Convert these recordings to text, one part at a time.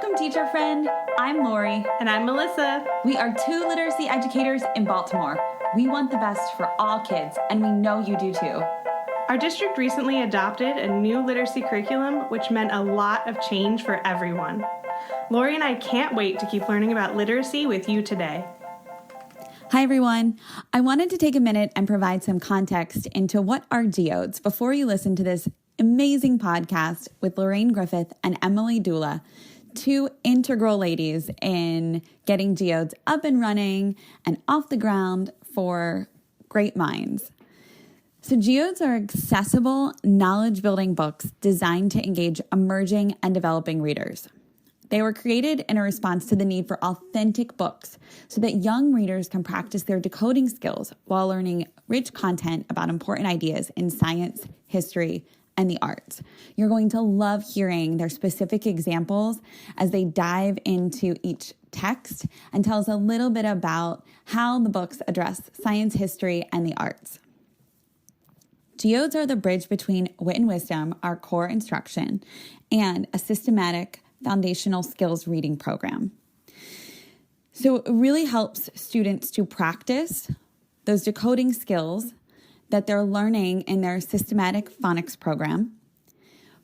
Welcome, teacher friend. I'm Lori. And I'm Melissa. We are two literacy educators in Baltimore. We want the best for all kids, and we know you do too. Our district recently adopted a new literacy curriculum, which meant a lot of change for everyone. Lori and I can't wait to keep learning about literacy with you today. Hi, everyone. I wanted to take a minute and provide some context into what are GEODES before you listen to this amazing podcast with Lorraine Griffith and Emily Gula, two integral ladies in getting GEODES up and running and off the ground for great minds. So GEODES are accessible, knowledge-building books designed to engage emerging and developing readers. They were created in a response to the need for authentic books so that young readers can practice their decoding skills while learning rich content about important ideas in science, history, and the arts. You're going to love hearing their specific examples as they dive into each text and tell us a little bit about how the books address science, history, and the arts. GEODES are the bridge between Wit and Wisdom, our core instruction, and a systematic foundational skills reading program. So it really helps students to practice those decoding skills that they're learning in their systematic phonics program,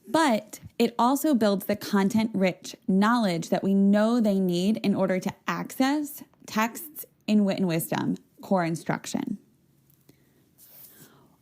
but it also builds the content-rich knowledge that we know they need in order to access texts in Wit and Wisdom core instruction.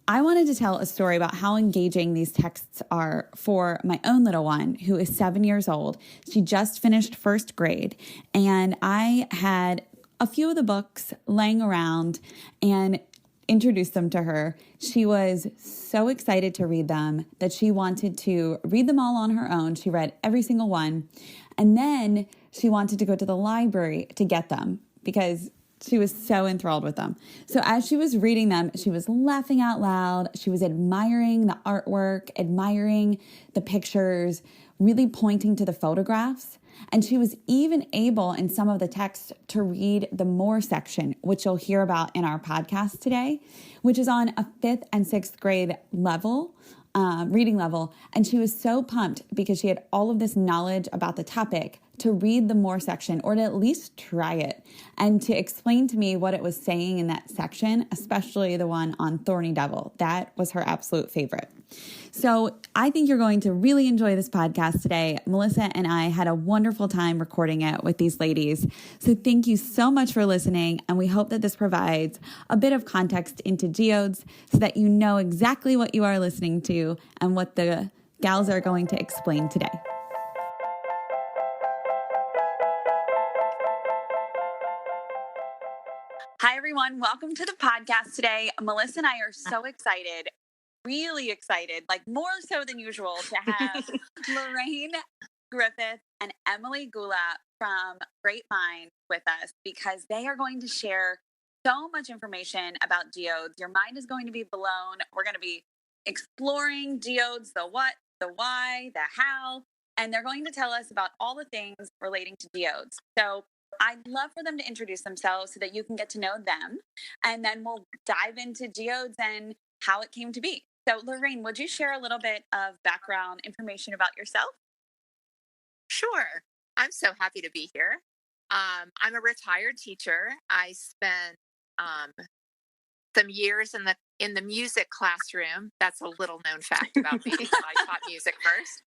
I wanted to tell a story about how engaging these texts are for my own little one, who is 7 years old. She just finished first grade, and I had a few of the books laying around and introduced them to her. She was so excited to read them that she wanted to read them all on her own. She read every single one, and then she wanted to go to the library to get them because she was so enthralled with them. So as she was reading them, she was laughing out loud. She was admiring the artwork, admiring the pictures, really pointing to the photographs. And she was even able in some of the text to read the more section, which you'll hear about in our podcast today, which is on a 5th and 6th grade level, reading level. And she was so pumped because she had all of this knowledge about the topic to read the more section, or to at least try it, and to explain to me what it was saying in that section, especially the one on Thorny Devil. That was her absolute favorite. So I think you're going to really enjoy this podcast today. Melissa and I had a wonderful time recording it with these ladies. So thank you so much for listening, and we hope that this provides a bit of context into GEODES so that you know exactly what you are listening to and what the gals are going to explain today. Hi, everyone. Welcome to the podcast today. Melissa and I are so excited, really excited, like more so than usual, to have Lorraine Griffith and Emily Gula from Great Mind with us because they are going to share so much information about GEODES. Your mind is going to be blown. We're going to be exploring GEODES, the what, the why, the how, and they're going to tell us about all the things relating to GEODES. So I'd love for them to introduce themselves so that you can get to know them, and then we'll dive into GEODES and how it came to be. So, Lorraine, would you share a little bit of background information about yourself? Sure. I'm so happy to be here. I'm a retired teacher. I spent some years in the music classroom. That's a little known fact about me. I taught music first,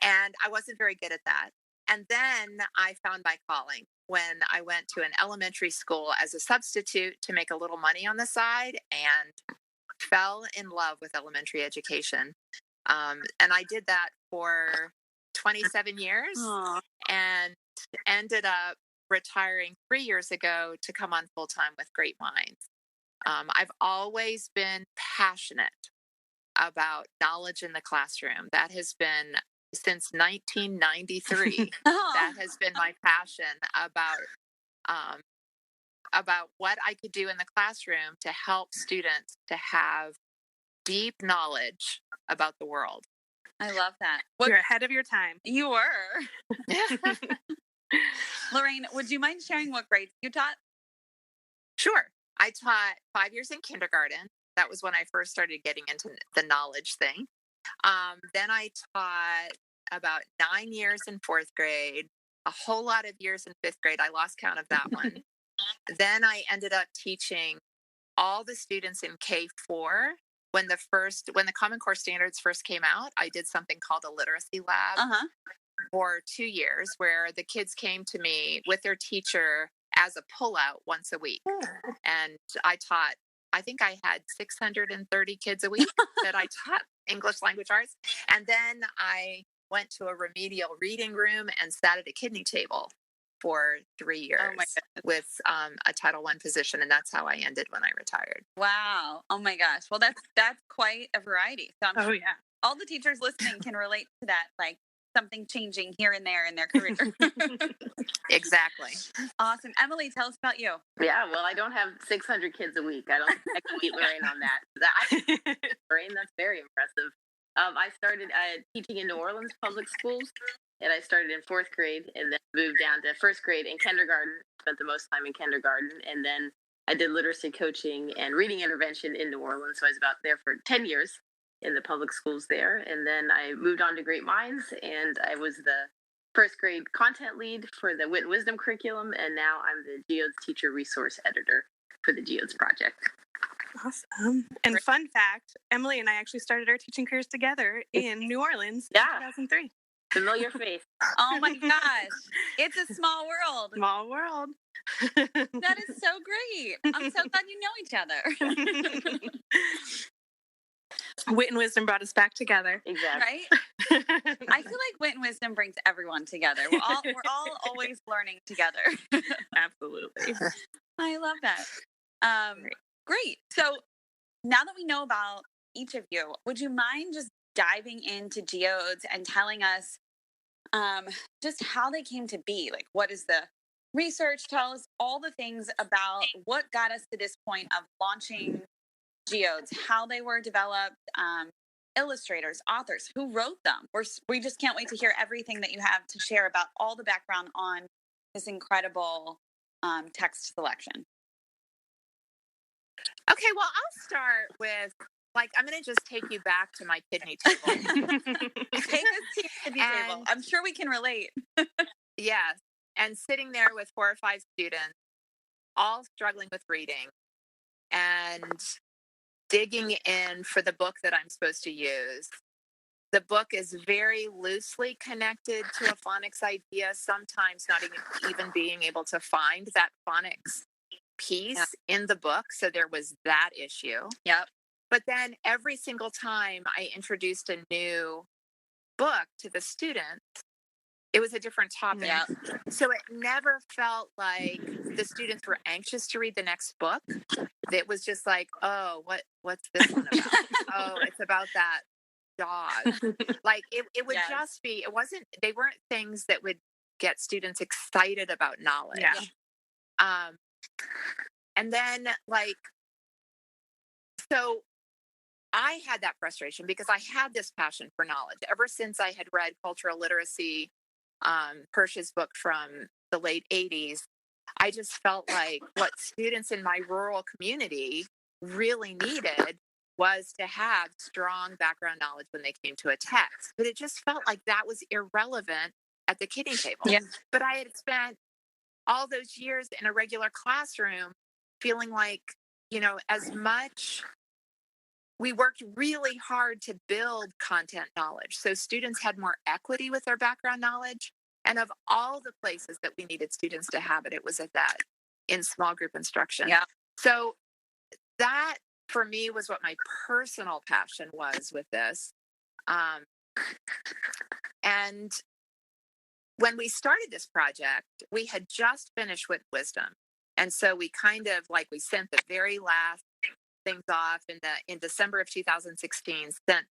and I wasn't very good at that. And then I found my calling when I went to an elementary school as a substitute to make a little money on the side, and fell in love with elementary education. And I did that for 27 years. Aww. And ended up retiring 3 years ago to come on full time with Great Minds. I've always been passionate about knowledge in the classroom. That has been since 1993. That has been my passion about what I could do in the classroom to help students to have deep knowledge about the world. I love that. You're ahead of your time. You were. Lorraine, would you mind sharing what grades you taught? Sure. I taught 5 years in kindergarten. That was when I first started getting into the knowledge thing. Then I taught about 9 years in fourth grade, a whole lot of years in fifth grade. I lost count of that one. Then I ended up teaching all the students in K4. When the Common Core Standards first came out, I did something called a literacy lab for 2 years, where the kids came to me with their teacher as a pullout once a week. And I think I had 630 kids a week that I taught English language arts. And then I went to a remedial reading room and sat at a kidney table for 3 years with a Title I position. And that's how I ended when I retired. Wow. Oh my gosh. Well, that's quite a variety. So I'm sure all the teachers listening can relate to that, like something changing here and there in their career. Exactly. Awesome. Emily, tell us about you. Yeah, well, I don't have 600 kids a week. I don't think I can beat Lorraine on that. Lorraine, that's very impressive. I started teaching in New Orleans public schools, and I started in fourth grade and then moved down to first grade and kindergarten, spent the most time in kindergarten. And then I did literacy coaching and reading intervention in New Orleans. So I was about there for 10 years in the public schools there. And then I moved on to Great Minds, and I was the first grade content lead for the Wit and Wisdom curriculum. And now I'm the GEODES teacher resource editor for the GEODES project. Awesome. And fun fact, Emily and I actually started our teaching careers together in New Orleans in 2003. Familiar face. Oh my gosh. It's a small world. Small world. That is so great. I'm so glad you know each other. Wit and Wisdom brought us back together. Exactly. Right? I feel like Wit and Wisdom brings everyone together. We're all always learning together. Absolutely. I love that. Great. So now that we know about each of you, would you mind just diving into GEODES and telling us just how they came to be? Like, what is the research? Tell us all the things about what got us to this point of launching GEODES, how they were developed, illustrators, authors, who wrote them. We just can't wait to hear everything that you have to share about all the background on this incredible text selection. Okay, well, I'll start with, I'm going to just take you back to my kidney table. Take us to your kidney table. I'm sure we can relate. Yes. And sitting there with 4 or 5 students, all struggling with reading and digging in for the book that I'm supposed to use. The book is very loosely connected to a phonics idea, sometimes not even being able to find that phonics piece in the book. So there was that issue. Yep. But then every single time I introduced a new book to the students, it was a different topic. Yep. So it never felt like the students were anxious to read the next book. It was just like, oh, what's this one about? Oh, it's about that dog. Like it would just be, they weren't things that would get students excited about knowledge. Yeah. And then so I had that frustration because I had this passion for knowledge ever since I had read Cultural Literacy, Hirsch's book from the late 80s. I just felt like what students in my rural community really needed was to have strong background knowledge when they came to a text. But it just felt like that was irrelevant at the kiddie table. Yeah. But I had spent all those years in a regular classroom feeling like, as much, we worked really hard to build content knowledge. So students had more equity with their background knowledge. And of all the places that we needed students to have it, it was in small group instruction. Yeah. So that for me was what my personal passion was with this. And when we started this project, we had just finished Wit and Wisdom. And so we kind of we sent the very last things off in December of 2016, sent,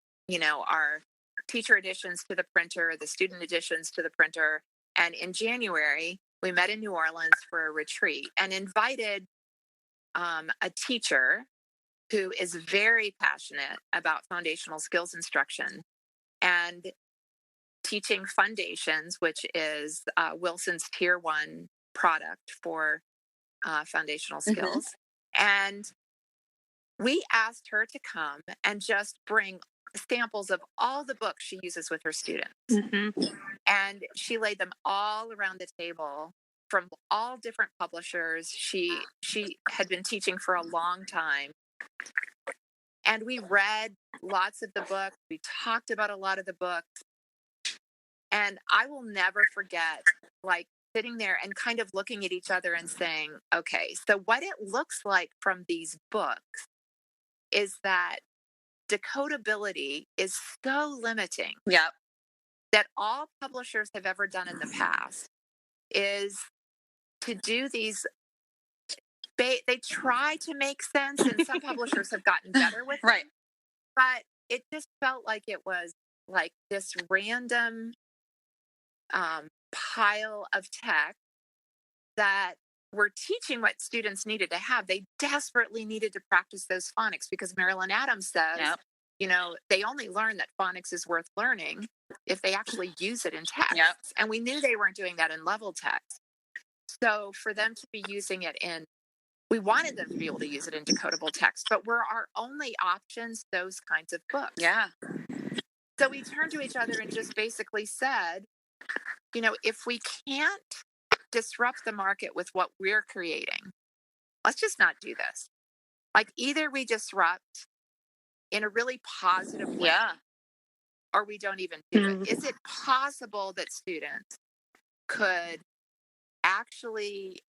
our teacher editions to the printer, the student editions to the printer. And in January, we met in New Orleans for a retreat and invited a teacher who is very passionate about foundational skills instruction and teaching Fundations, which is Wilson's Tier 1 product for foundational skills. And we asked her to come and just bring samples of all the books she uses with her students. Mm-hmm. And she laid them all around the table from all different publishers. She had been teaching for a long time. And we read lots of the books. We talked about a lot of the books. And I will never forget, like, sitting there and kind of looking at each other and saying, okay, so what it looks like from these books is that decodability is so limiting. Yep. That all publishers have ever done in the past is to do these. They try to make sense, and some publishers have gotten better with Right. it. But it just felt like it was like this random pile of text that were teaching what students needed to have. They desperately needed to practice those phonics because Marilyn Adams says, Yep. you know, they only learn that phonics is worth learning if they actually use it in text. Yep. And we knew they weren't doing that in level text. So for them to be using it we wanted them to be able to use it in decodable text, but were our only options those kinds of books. Yeah. So we turned to each other and just basically said, you know, if we can't disrupt the market with what we're creating, let's just not do this. Like, either we disrupt in a really positive way, Yeah. or we don't even do it. Is it possible that students could actually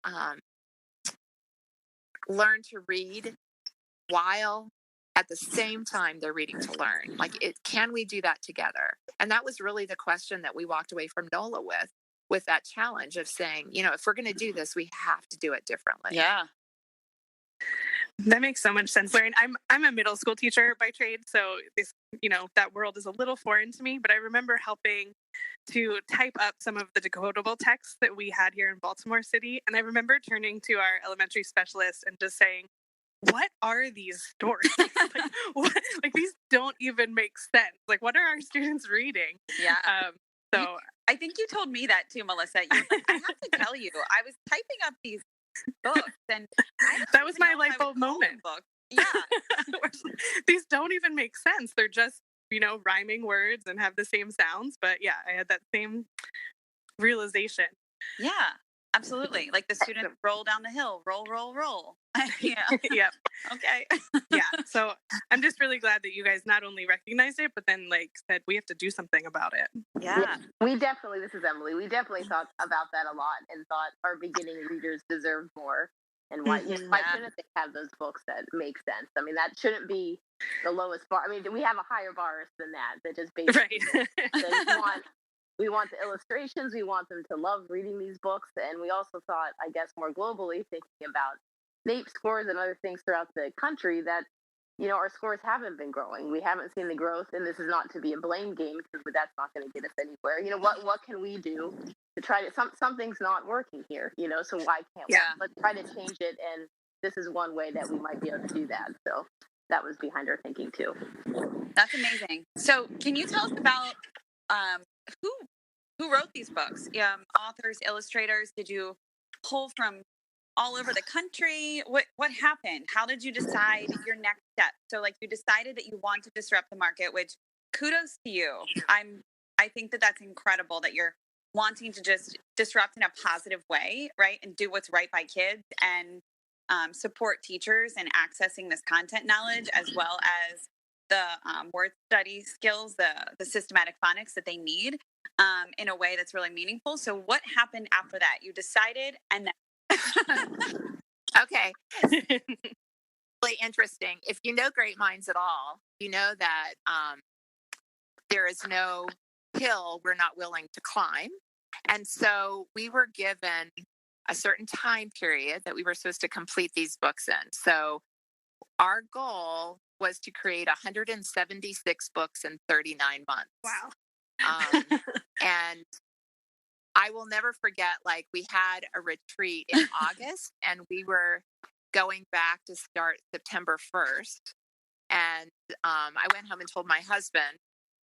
learn to read while at the same time they're reading to learn? Like, can we do that together? And that was really the question that we walked away from NOLA with that challenge of saying, you know, if we're going to do this, we have to do it differently. Yeah. That makes so much sense, Lorraine. I'm a middle school teacher by trade, so this, you know, that world is a little foreign to me, but I remember helping to type up some of the decodable texts that we had here in Baltimore City. And I remember turning to our elementary specialist and just saying, what are these stories? like these don't even make sense. Like, what are our students reading? Yeah. So I think you told me that too, Melissa. You were like, I have to tell you, I was typing up these books, and that was my light bulb moment. Book. Yeah. These don't even make sense. They're just, you know, rhyming words and have the same sounds. But yeah, I had that same realization. Yeah, absolutely. Like the student roll down the hill, roll, roll, roll. Yeah. Yep. Okay. Yeah. So I'm just really glad that you guys not only recognized it, but then like said, we have to do something about it. Yeah. We definitely, this is Emily, we definitely thought about that a lot and thought our beginning readers deserve more. And why shouldn't they have those books that make sense? I mean, that shouldn't be the lowest bar. I mean, we have a higher bar than that just basically right. we want the illustrations. We want them to love reading these books. And we also thought, I guess, more globally, thinking about NAEP scores and other things throughout the country, that, you know, our scores haven't been growing. We haven't seen the growth. And this is not to be a blame game, because that's not going to get us anywhere. You know, what can we do to try to, something's not working here, you know, so why can't we? Let's try to change it. And this is one way that we might be able to do that. So that was behind our thinking too. That's amazing. So can you tell us about who wrote these books? Authors, illustrators? Did you pull from all over the country? What happened? How did you decide your next step? So like, you decided that you want to disrupt the market, which kudos to you. I think that that's incredible that you're wanting to just disrupt in a positive way, right? And do what's right by kids and support teachers in accessing this content knowledge, as well as the word study skills, the systematic phonics that they need in a way that's really meaningful. So what happened after that? You decided, and then... Okay. Really interesting. If you know Great Minds at all, you know that there is no hill we're not willing to climb. And so we were given a certain time period that we were supposed to complete these books in. So our goal was to create 176 books in 39 months. Wow. And I will never forget, like, we had a retreat in August and we were going back to start September 1st. And I went home and told my husband,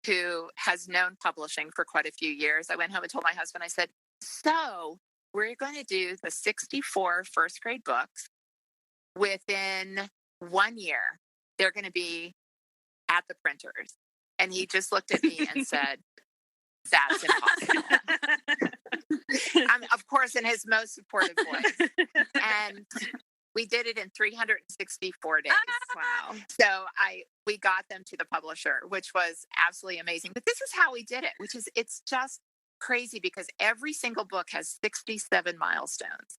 who has known publishing for quite a few years. I went home and told my husband, I said, so we're going to do the 64 first grade books within 1 year. They're going to be at the printers. And he just looked at me and said, "That's impossible." Of course, in his most supportive voice. And we did it in 364 days. Wow. So we got them to the publisher, which was absolutely amazing. But this is how we did it, it's just crazy because every single book has 67 milestones.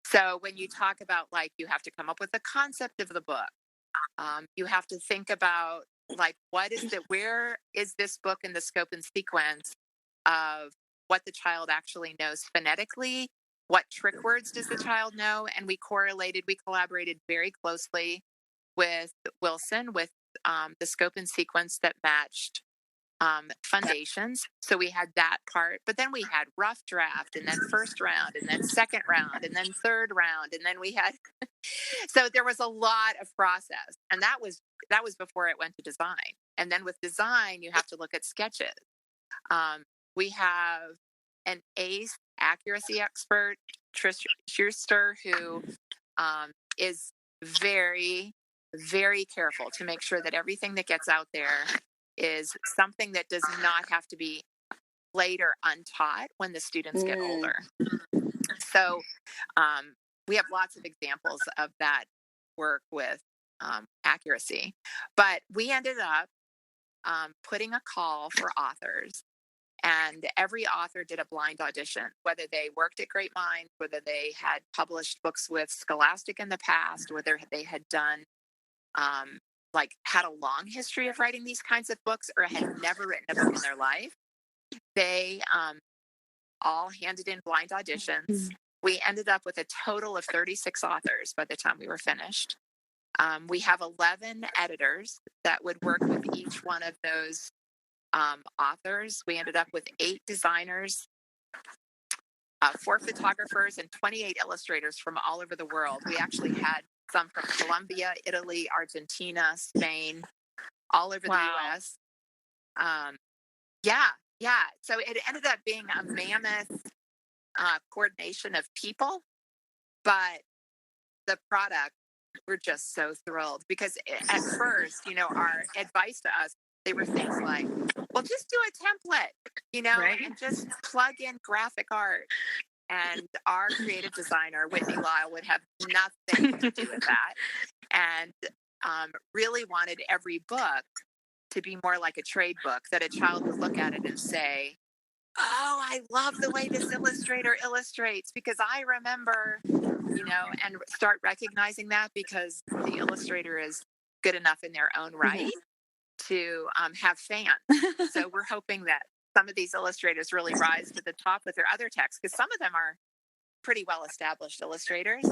So when you talk about, like, you have to come up with the concept of the book, you have to think about, like, where is this book in the scope and sequence of what the child actually knows phonetically? What trick words does the child know? And we collaborated very closely with Wilson with the scope and sequence that matched Fundations. So we had that part, but then we had rough draft, and then first round, and then second round, and then third round, and then we had so there was a lot of process, and that was before it went to design. And then with design, you have to look at sketches. We have an ace accuracy expert, Trish Schuster, who is very, very careful to make sure that everything that gets out there is something that does not have to be later untaught when the students get older. So we have lots of examples of that work with accuracy. But we ended up putting a call for authors. And every author did a blind audition, whether they worked at Great Minds, whether they had published books with Scholastic in the past, whether they had done, had a long history of writing these kinds of books or had never written a book in their life. They all handed in blind auditions. We ended up with a total of 36 authors by the time we were finished. We have 11 editors that would work with each one of those authors. We ended up with 8 designers, 4 photographers, and 28 illustrators from all over the world. We actually had some from Colombia, Italy, Argentina, Spain, all over the US. Yeah. So it ended up being a mammoth coordination of people, but the product, we're just so thrilled because at first, our advice to us, they were things like, well, just do a template, Right. and just plug in graphic art. And our creative designer, Whitney Lyle, would have nothing to do with that, and really wanted every book to be more like a trade book, that a child would look at it and say, "Oh, I love the way this illustrator illustrates because I remember," and start recognizing that because the illustrator is good enough in their own right to have fans. So we're hoping that some of these illustrators really rise to the top with their other texts, because some of them are pretty well established illustrators.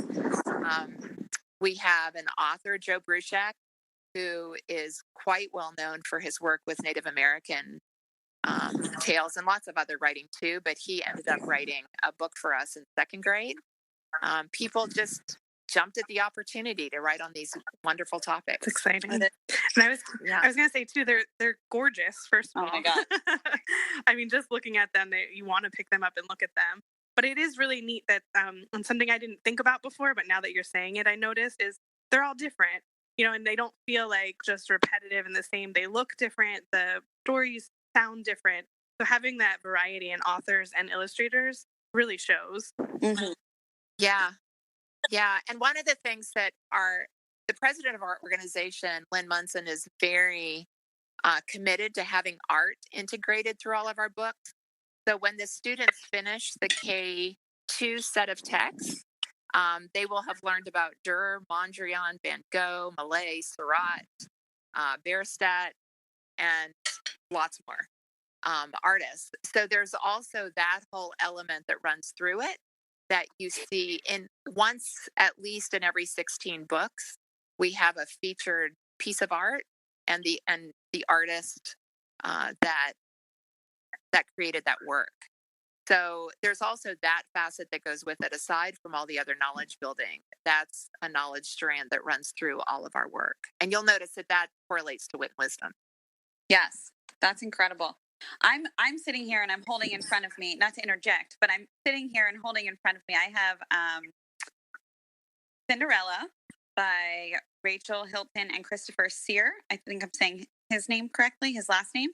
We have an author, Joe Bruchak, who is quite well known for his work with Native American tales and lots of other writing too, but he ended up writing a book for us in 2nd grade. People just jumped at the opportunity to write on these wonderful topics. It's exciting. And I was going to say too, they're gorgeous. First of all, my God. I mean, just looking at them, you want to pick them up and look at them. But it is really neat that, and something I didn't think about before, but now that you're saying it, I noticed is they're all different, and they don't feel like just repetitive and the same. They look different. The stories sound different. So having that variety in authors and illustrators really shows. Yeah. And one of the things that the president of our organization, Lynn Munson, is very committed to having art integrated through all of our books. So when the students finish the K2 set of texts, they will have learned about Dürer, Mondrian, Van Gogh, Mallet, Seurat, Bierstadt, and lots more artists. So there's also that whole element that runs through it that you see once at least in every 16 books. We have a featured piece of art and the artist that created that work. So there's also that facet that goes with it, aside from all the other knowledge building. That's a knowledge strand that runs through all of our work. And you'll notice that correlates to Wit and Wisdom. Yes, that's incredible. I'm sitting here and I'm holding in front of me, not to interject, but I'm sitting here and holding in front of me. I have Cinderella by Rachel Hilton and Christopher Sear. I think I'm saying his name correctly, his last name.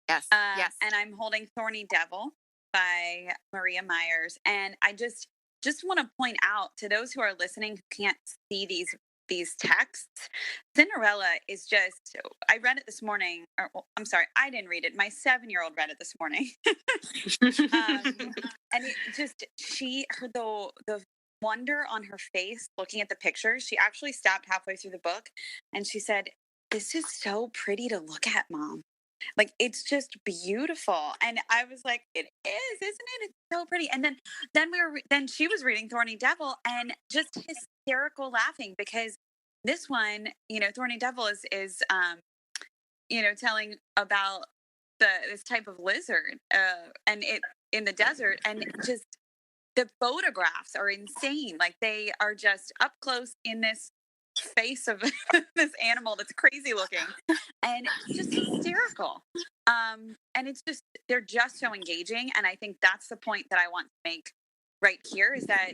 Yes. Yes. And I'm holding Thorny Devil by Maria Myers. And I just want to point out to those who are listening who can't see these texts, Cinderella is just, I read it this morning. I'm sorry, I didn't read it. My 7-year-old read it this morning. And it just, the wonder on her face looking at the pictures, she actually stopped halfway through the book and she said, "This is so pretty to look at, Mom. Like, it's just beautiful." And I was like, "It is, isn't it? It's so pretty." And then she was reading Thorny Devil and just hysterical laughing, because this one, Thorny Devil is telling about this type of lizard, and it in the desert, and just the photographs are insane. Like, they are just up close in this face of this animal that's crazy looking, and it's just hysterical. And they're just so engaging. And I think that's the point that I want to make right here, is that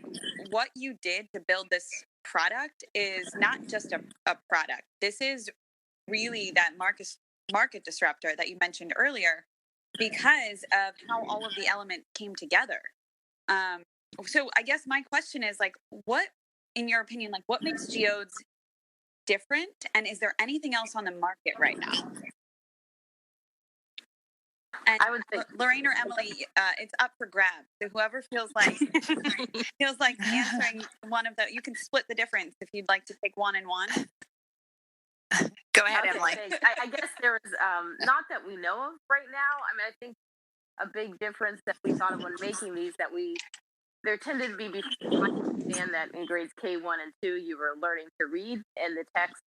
what you did to build this product is not just a product. This is really that market disruptor that you mentioned earlier, because of how all of the elements came together. So I guess my question is, like, what, in your opinion, like, what makes Geodes different? And is there anything else on the market right now? And I would say, Lorraine or Emily, it's up for grabs. So whoever feels like answering one of the, you can split the difference if you'd like to take one and one. Go ahead, okay, Emily. I guess there is, not that we know of right now. I mean, I think a big difference that we thought of when making these, there tended to be, I understand that in grades K1 and 2, you were learning to read, and the texts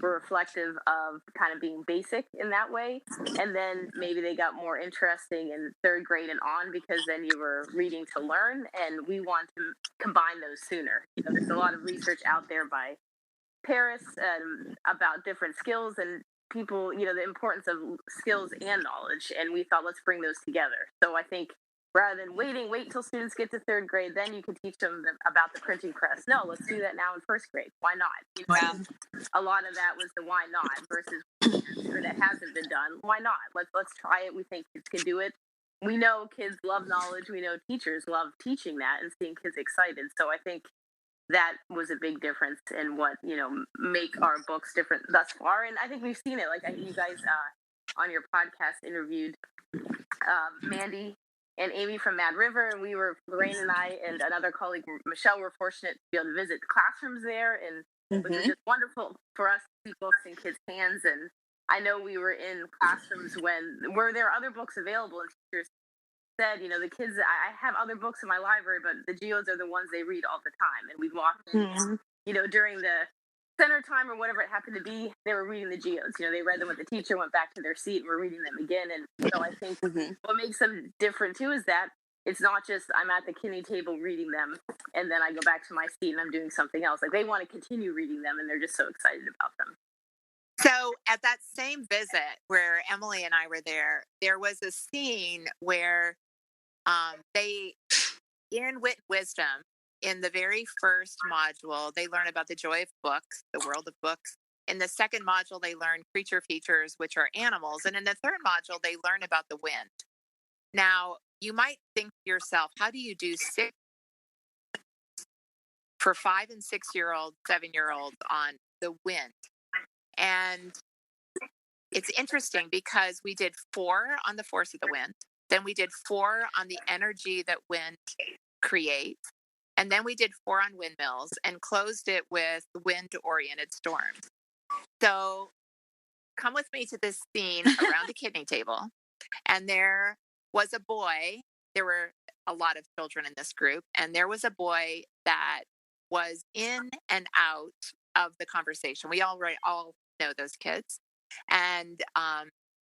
were reflective of kind of being basic in that way. And then maybe they got more interesting in 3rd grade and on, because then you were reading to learn, and we want to combine those sooner. There's a lot of research out there by Paris about different skills and people, the importance of skills and knowledge. And we thought, let's bring those together. So I think rather than wait till students get to 3rd grade, then you can teach them about the printing press. No, let's do that now in 1st grade. Why not? I think a lot of that was the why not versus that hasn't been done. Why not? Let's try it. We think kids can do it. We know kids love knowledge. We know teachers love teaching that and seeing kids excited. So I think that was a big difference in what, make our books different thus far. And I think we've seen it. Like, you guys on your podcast interviewed Mandy and Amy from Mad River, and Lorraine and I and another colleague, Michelle, were fortunate to be able to visit classrooms there, and it was just wonderful for us to see books in kids' hands. And I know we were in classrooms where there are other books available, and teachers said, the kids, I have other books in my library, but the Geodes are the ones they read all the time. And we'd walk in, during the center time or whatever it happened to be, they were reading the Geodes. They read them with the teacher, went back to their seat, and were reading them again. And so I think what makes them different too is that it's not just I'm at the kidney table reading them and then I go back to my seat and I'm doing something else. Like, they want to continue reading them, and they're just so excited about them. So at that same visit where Emily and I were there was a scene where they, in Wit and Wisdom, in the very first module, they learn about the joy of books, the world of books. In the second module, they learn creature features, which are animals. And in the third module, they learn about the wind. Now, you might think to yourself, how do you do 6 for 5 and 6-year-olds, 7-year-olds on the wind? And it's interesting because we did 4 on the force of the wind. Then we did 4 on the energy that wind creates. And then we did 4 on windmills and closed it with wind-oriented storms. So come with me to this scene around a kidney table. And there was a boy. There were a lot of children in this group. And there was a boy that was in and out of the conversation. We all know those kids. And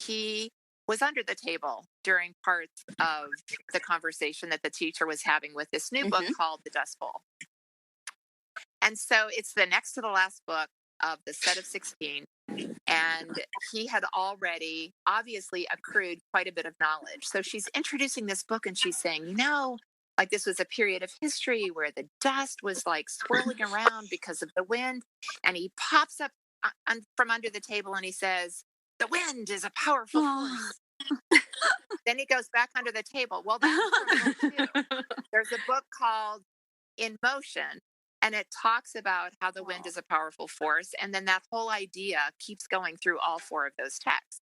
he was under the table during parts of the conversation that the teacher was having with this new book called The Dust Bowl. And so it's the next to the last book of the set of 16. And he had already obviously accrued quite a bit of knowledge. So she's introducing this book and she's saying, like, this was a period of history where the dust was like swirling around because of the wind. And he pops up from under the table and he says, the wind is a powerful force. Then he goes back under the table. Well, that's from book 2. There's a book called In Motion, and it talks about how the wind is a powerful force. And then that whole idea keeps going through all 4 of those texts.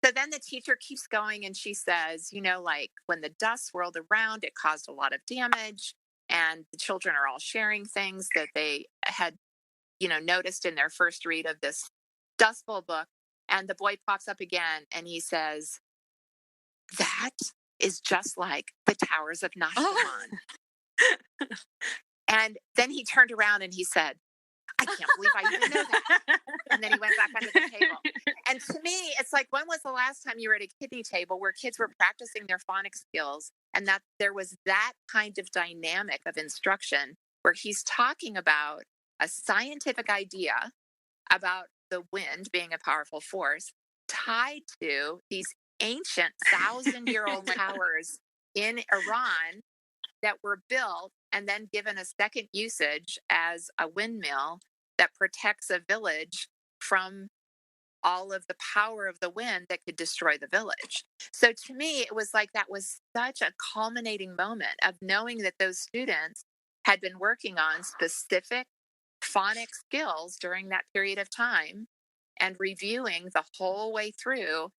So then the teacher keeps going and she says, like when the dust swirled around, it caused a lot of damage. And the children are all sharing things that they had, noticed in their first read of this Dust Bowl book. And the boy pops up again and he says, that is just like the towers of Nashkelon. And then he turned around and he said, I can't believe I didn't know that. And then he went back under the table. And to me, it's like, when was the last time you were at a kiddie table where kids were practicing their phonics skills and that there was that kind of dynamic of instruction where he's talking about a scientific idea about the wind being a powerful force tied to these ancient 1,000-year-old towers in Iran that were built and then given a second usage as a windmill that protects a village from all of the power of the wind that could destroy the village. So to me, it was like that was such a culminating moment of knowing that those students had been working on specific phonic skills during that period of time and reviewing the whole way through.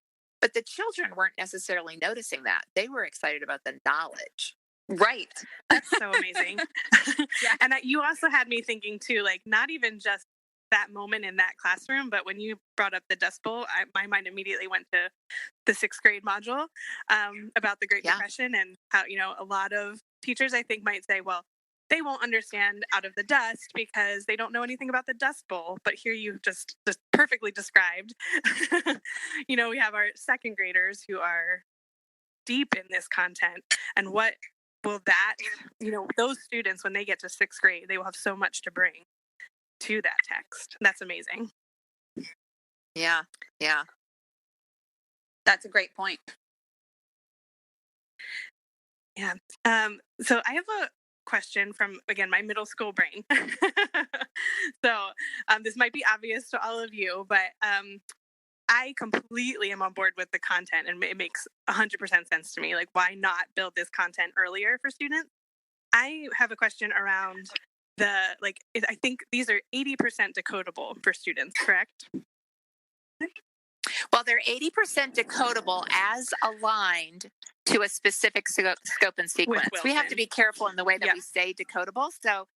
But the children weren't necessarily noticing that. They were excited about the knowledge. Right. That's so amazing. Yeah. And you also had me thinking too, like not even just that moment in that classroom, but when you brought up the Dust Bowl, my mind immediately went to the 6th grade module about the Great Depression and how, a lot of teachers I think might say, well, they won't understand out of the dust because they don't know anything about the Dust Bowl. But here you just perfectly described, we have our 2nd graders who are deep in this content, and what will that, those students, when they get to 6th grade, they will have so much to bring to that text. That's amazing. Yeah. Yeah. That's a great point. Yeah. So I have a question from, again, my middle school brain. So this might be obvious to all of you, but I completely am on board with the content, and it makes 100% sense to me. Like, why not build this content earlier for students? I have a question around I think these are 80% decodable for students, correct? Well, they're 80% decodable as aligned to a specific scope and sequence. We have to be careful in the way that we say decodable. So,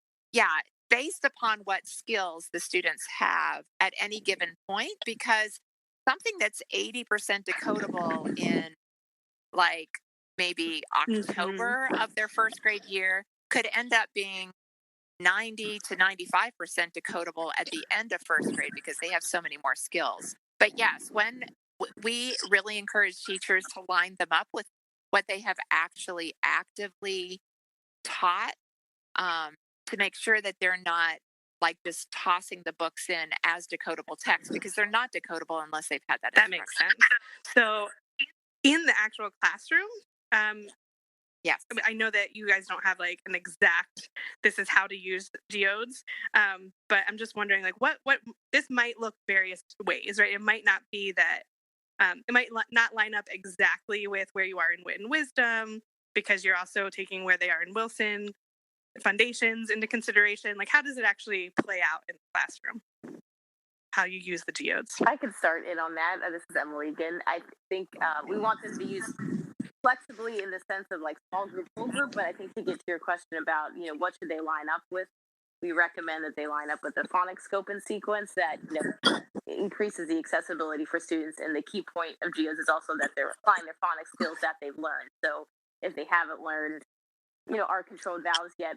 based upon what skills the students have at any given point, because something that's 80% decodable in like maybe October of their 1st grade year could end up being 90 to 95% decodable at the end of 1st grade because they have so many more skills. But yes, when we really encourage teachers to line them up with what they have actually actively taught, to make sure that they're not like just tossing the books in as decodable text, because they're not decodable unless they've had that. That makes sense. So in the actual classroom, yes, I mean, I know that you guys don't have like an exact, this is how to use GEODES, but I'm just wondering, like, what this might look various ways, right? It might not be that, it might not line up exactly with where you are in Wit and Wisdom, because you're also taking where they are in Wilson Fundations into consideration. Like, how does it actually play out in the classroom? How you use the GEODES? I could start in on that. This is Emily again. I think we want them to be used flexibly in the sense of like small group, full group, but I think to get to your question about, what should they line up with, we recommend that they line up with the phonics scope and sequence that increases the accessibility for students. And the key point of GEODES is also that they're applying their phonics skills that they've learned. So if they haven't learned, our controlled vowels yet,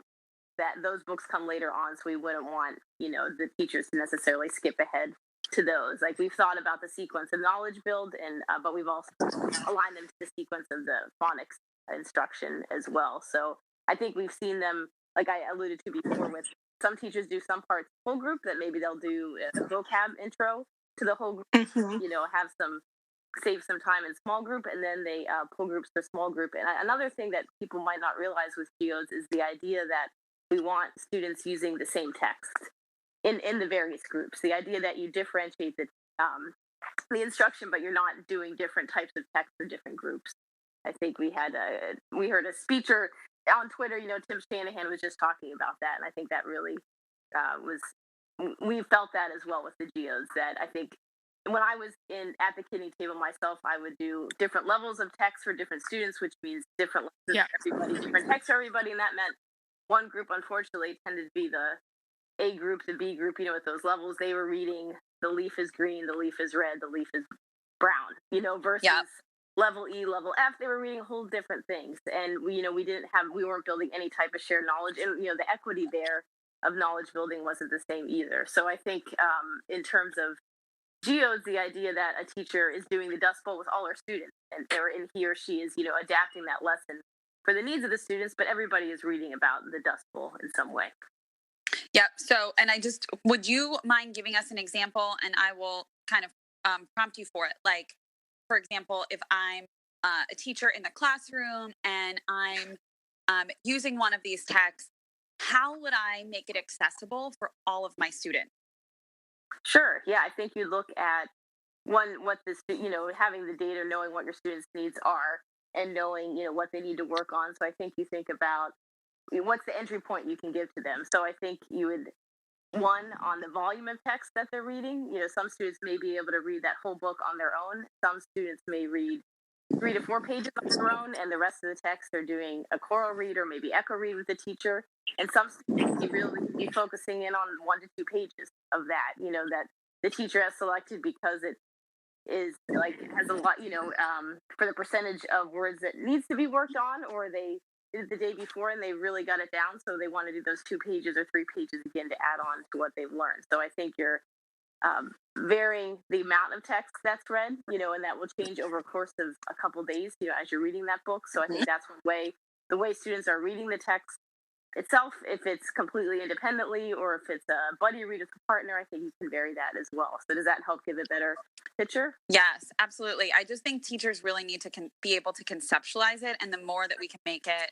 that those books come later on, so we wouldn't want, the teachers to necessarily skip ahead to those. Like, we've thought about the sequence of knowledge build, and but we've also aligned them to the sequence of the phonics instruction as well. So I think we've seen them, like I alluded to before, with some teachers do some parts whole group, that maybe they'll do a vocab intro to the whole group, have save some time in small group, and then they pull groups for small group. And another thing that people might not realize with GEODES is the idea that we want students using the same text in the various groups. The idea that you differentiate the the instruction, but you're not doing different types of text for different groups. I think we heard a speaker on Twitter. Tim Shanahan was just talking about that, and I think that really we felt that as well with the geodes. That I think when I was at the kidney table myself, I would do different levels of text for different students, which means different levels for everybody, different text for everybody, and that meant one group unfortunately tended to be the A group, the B group. At those levels, they were reading the leaf is green, the leaf is red, the leaf is brown. Versus level E, level F, they were reading whole different things, and we weren't building any type of shared knowledge, and the equity there of knowledge building wasn't the same either. So I think in terms of geodes, the idea that a teacher is doing the Dust Bowl with all her students, and he or she is adapting that lesson for the needs of the students, but everybody is reading about the Dust Bowl in some way. Yep. So, and would you mind giving us an example, and I will kind of prompt you for it. Like, for example, if I'm a teacher in the classroom and I'm using one of these texts, how would I make it accessible for all of my students? Sure. Yeah, I think you look at having the data, knowing what your students' needs are, and knowing what they need to work on. So I think you think about what's the entry point you can give to them. So I think you would, one, on the volume of text that they're reading. Some students may be able to read that whole book on their own. Some students may read 3 to 4 pages on their own, and the rest of the text they're doing a choral read or maybe echo read with the teacher. And some students may really be focusing in on 1 to 2 pages of that, that the teacher has selected because it is has a lot, for the percentage of words that needs to be worked on, or they did it the day before and they really got it down, so they want to do those 2 pages or 3 pages again to add on to what they've learned. So I think you're varying the amount of text that's read, and that will change over a course of a couple days, as you're reading that book. So I think that's the way students are reading the text itself, if it's completely independently or if it's a buddy read with a partner. I think you can vary that as well. So does that help give a better picture? Yes, absolutely. I just think teachers really need to be able to conceptualize it, and the more that we can make it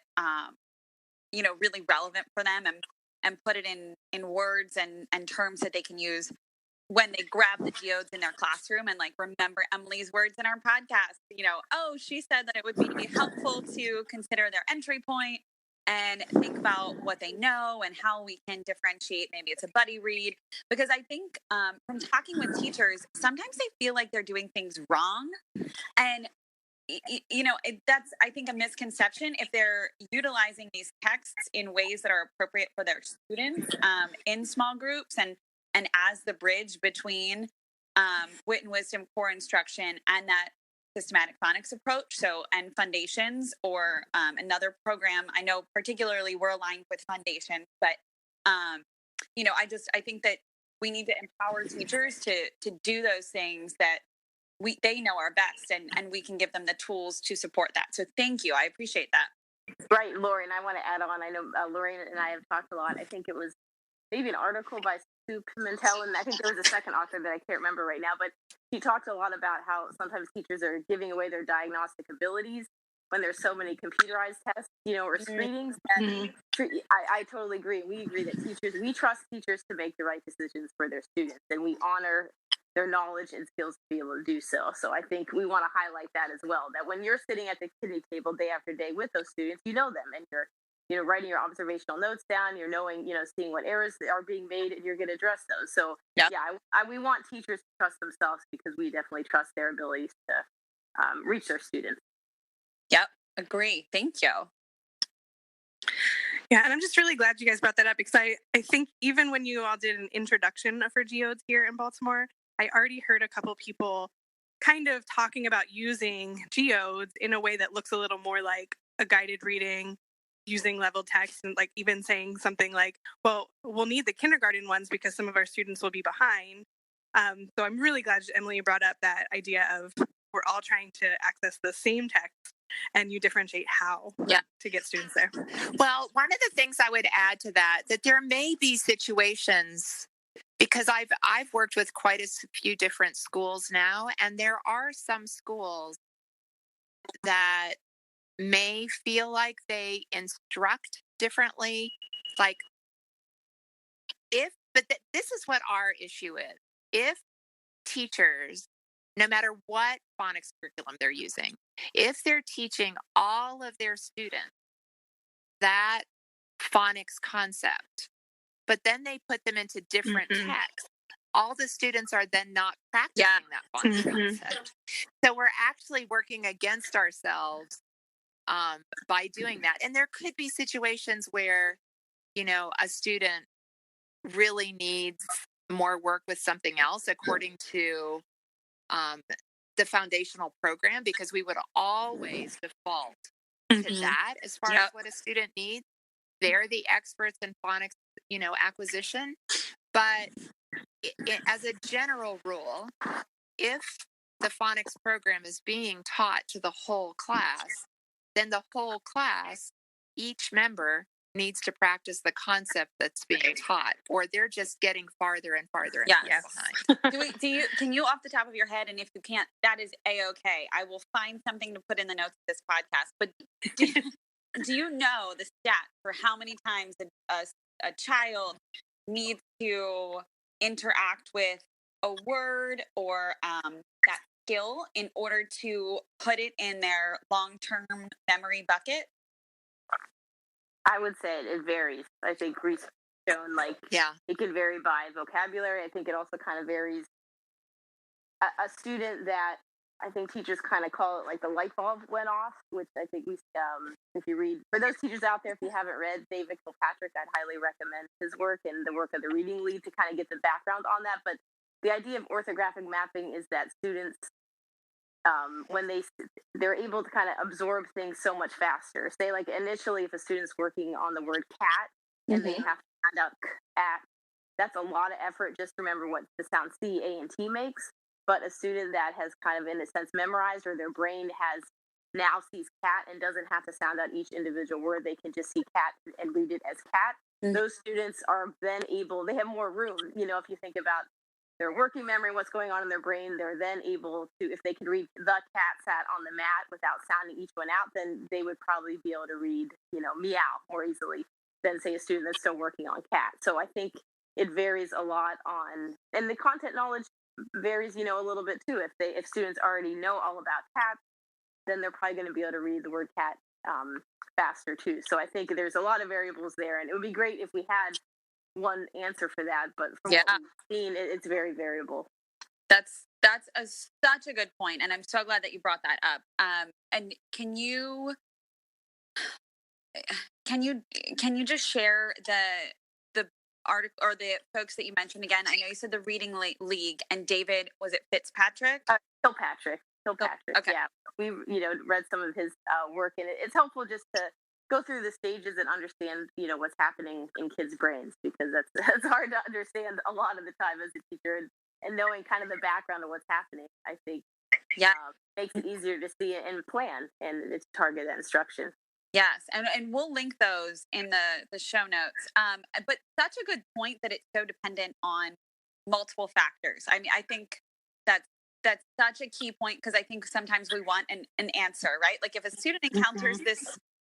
really relevant for them and put it in words and terms that they can use when they grab the geodes in their classroom, and remember Emily's words in our podcast. She said that it would be helpful to consider their entry point and think about what they know and how we can differentiate. Maybe it's a buddy read, because I think from talking with teachers, sometimes they feel like they're doing things wrong. And, that's, I think, a misconception if they're utilizing these texts in ways that are appropriate for their students in small groups and as the bridge between Wit and Wisdom core instruction and that systematic phonics approach, and Fundations, or another program. I know particularly we're aligned with Fundations, but I think that we need to empower teachers to do those things that they know are best, and we can give them the tools to support that. So thank you. I appreciate that. Right, Lorraine, I want to add on. I know Lorraine and I have talked a lot. I think it was maybe an article by Sue Pimentel, and I think there was a second author that I can't remember right now, but she talked a lot about how sometimes teachers are giving away their diagnostic abilities when there's so many computerized tests, or screenings. And I totally agree. We agree that we trust teachers to make the right decisions for their students, and we honor their knowledge and skills to be able to do so. So I think we want to highlight that as well, that when you're sitting at the kidney table day after day with those students, you know them, and you're writing your observational notes down, you're knowing, seeing what errors are being made, and you're going to address those. So we want teachers to trust themselves, because we definitely trust their abilities to reach their students. Yep. Agree. Thank you. Yeah, and I'm just really glad you guys brought that up, because I think even when you all did an introduction for geodes here in Baltimore, I already heard a couple people kind of talking about using geodes in a way that looks a little more like a guided reading, using level text, and even saying something like, well, we'll need the kindergarten ones because some of our students will be behind. So I'm really glad Emily brought up that idea of we're all trying to access the same text, and you differentiate how to get students there. Well, one of the things I would add to that there may be situations, because I've worked with quite a few different schools now, and there are some schools that may feel like they instruct differently. This is what our issue is. If teachers no matter what phonics curriculum they're using, if they're teaching all of their students that phonics concept, but then they put them into different texts, all the students are then not practicing that phonics concept. So we're actually working against ourselves by doing that. And there could be situations where, a student really needs more work with something else according to the foundational program, because we would always default to that as far as what a student needs. They're the experts in phonics, acquisition. But as a general rule, if the phonics program is being taught to the whole class, then the whole class, each member needs to practice the concept that's being taught, or they're just getting farther and farther and farther behind. Can you off the top of your head, and if you can't, that is A-okay. I will find something to put in the notes of this podcast. But do you know the stat for how many times a child needs to interact with a word or that skill in order to put it in their long-term memory bucket? I would say it varies. I think research has shown it can vary by vocabulary. I think it also kind of varies. A student that I think teachers kind of call it the light bulb went off, which I think if you read, for those teachers out there, if you haven't read David Kilpatrick, I'd highly recommend his work and the work of the reading lead to kind of get the background on that. But the idea of orthographic mapping is that students, when they're able to kind of absorb things so much faster. Say initially, if a student's working on the word cat and they have to find out at, that's a lot of effort just to remember what the sound C, A, and T makes. But a student that has kind of, in a sense, memorized, or their brain now sees cat and doesn't have to sound out each individual word, they can just see cat and read it as cat. Those students are then they have more room. If you think about their working memory, what's going on in their brain, they're then able to, if they can read the cat sat on the mat without sounding each one out, then they would probably be able to read, meow more easily than, say, a student that's still working on cat. So I think it varies a lot and the content knowledge varies, a little bit too. If students already know all about cats, then they're probably going to be able to read the word cat faster too. So I think there's a lot of variables there, and it would be great if we had one answer for that, but from what we've seen, it's very variable. That's such a good point, and I'm so glad that you brought that up. And can you just share the article or the folks that you mentioned again? I know you said the Reading League and David, was it Fitzpatrick? Kilpatrick. Okay. Yeah, we read some of his work, and it's helpful just to go through the stages and understand, what's happening in kids' brains, because that's hard to understand a lot of the time as a teacher, and knowing kind of the background of what's happening, I think, makes it easier to see it and plan and target that instruction. Yes, and we'll link those in the show notes. But such a good point that it's so dependent on multiple factors. I mean, I think that's such a key point, because I think sometimes we want an answer, right? Like if a student encounters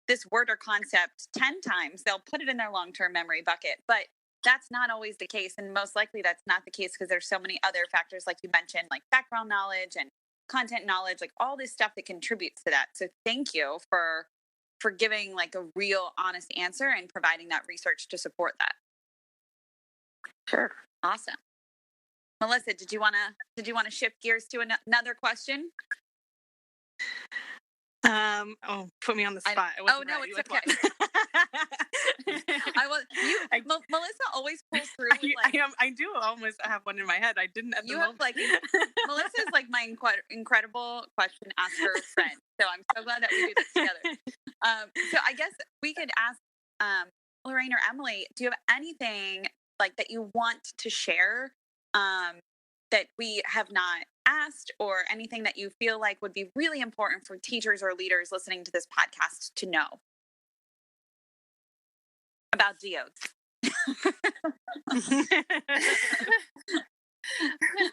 this word or concept 10 times, they'll put it in their long-term memory bucket. But that's not always the case. And most likely that's not the case because there's so many other factors, like you mentioned, like background knowledge and content knowledge, like all this stuff that contributes to that. So thank you for giving a real honest answer and providing that research to support that. Sure. Awesome. Melissa, did you want to shift gears to another question? Put me on the spot. No, it's okay. Melissa always pulls through. I do almost have one in my head. I didn't at the moment. Melissa's my incredible question asker friend. So I'm so glad that we do this together. So I guess we could ask Lorraine or Emily, do you have anything that you want to share that we have not asked, or anything that you feel like would be really important for teachers or leaders listening to this podcast to know about geodes?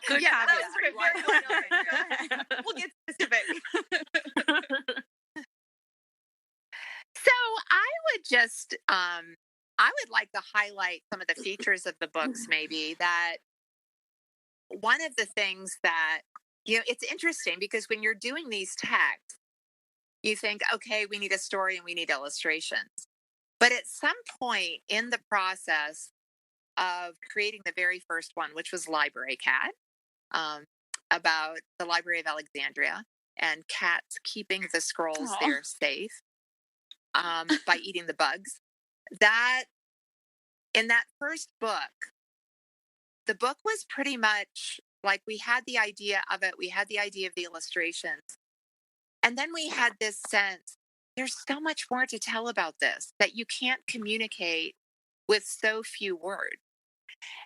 Good yeah, caveat. that was pretty Go ahead. We'll get specific. So I would like to highlight some of the features of the books, maybe. That one of the things that it's interesting because when you're doing these texts, you think, okay, we need a story and we need illustrations. But at some point in the process of creating the very first one, which was Library Cat, about the Library of Alexandria and cats keeping the scrolls there safe by eating the bugs, that in that first book, the book was pretty much like we had the idea of it, we had the idea of the illustrations, and then we had this sense there's so much more to tell about this that you can't communicate with so few words.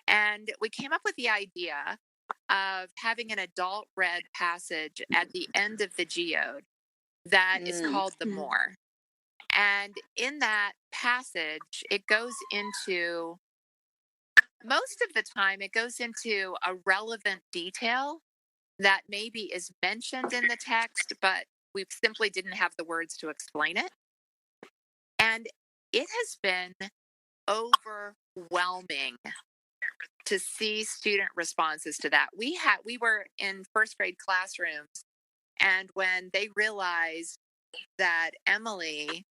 And we came up with the idea of having an adult read passage at the end of the geode that is called The More. And in that passage, it goes into, most of the time, it goes into a relevant detail that maybe is mentioned in the text, but we simply didn't have the words to explain it. And it has been overwhelming to see student responses to that. We were in first grade classrooms, and when they realized that Emily,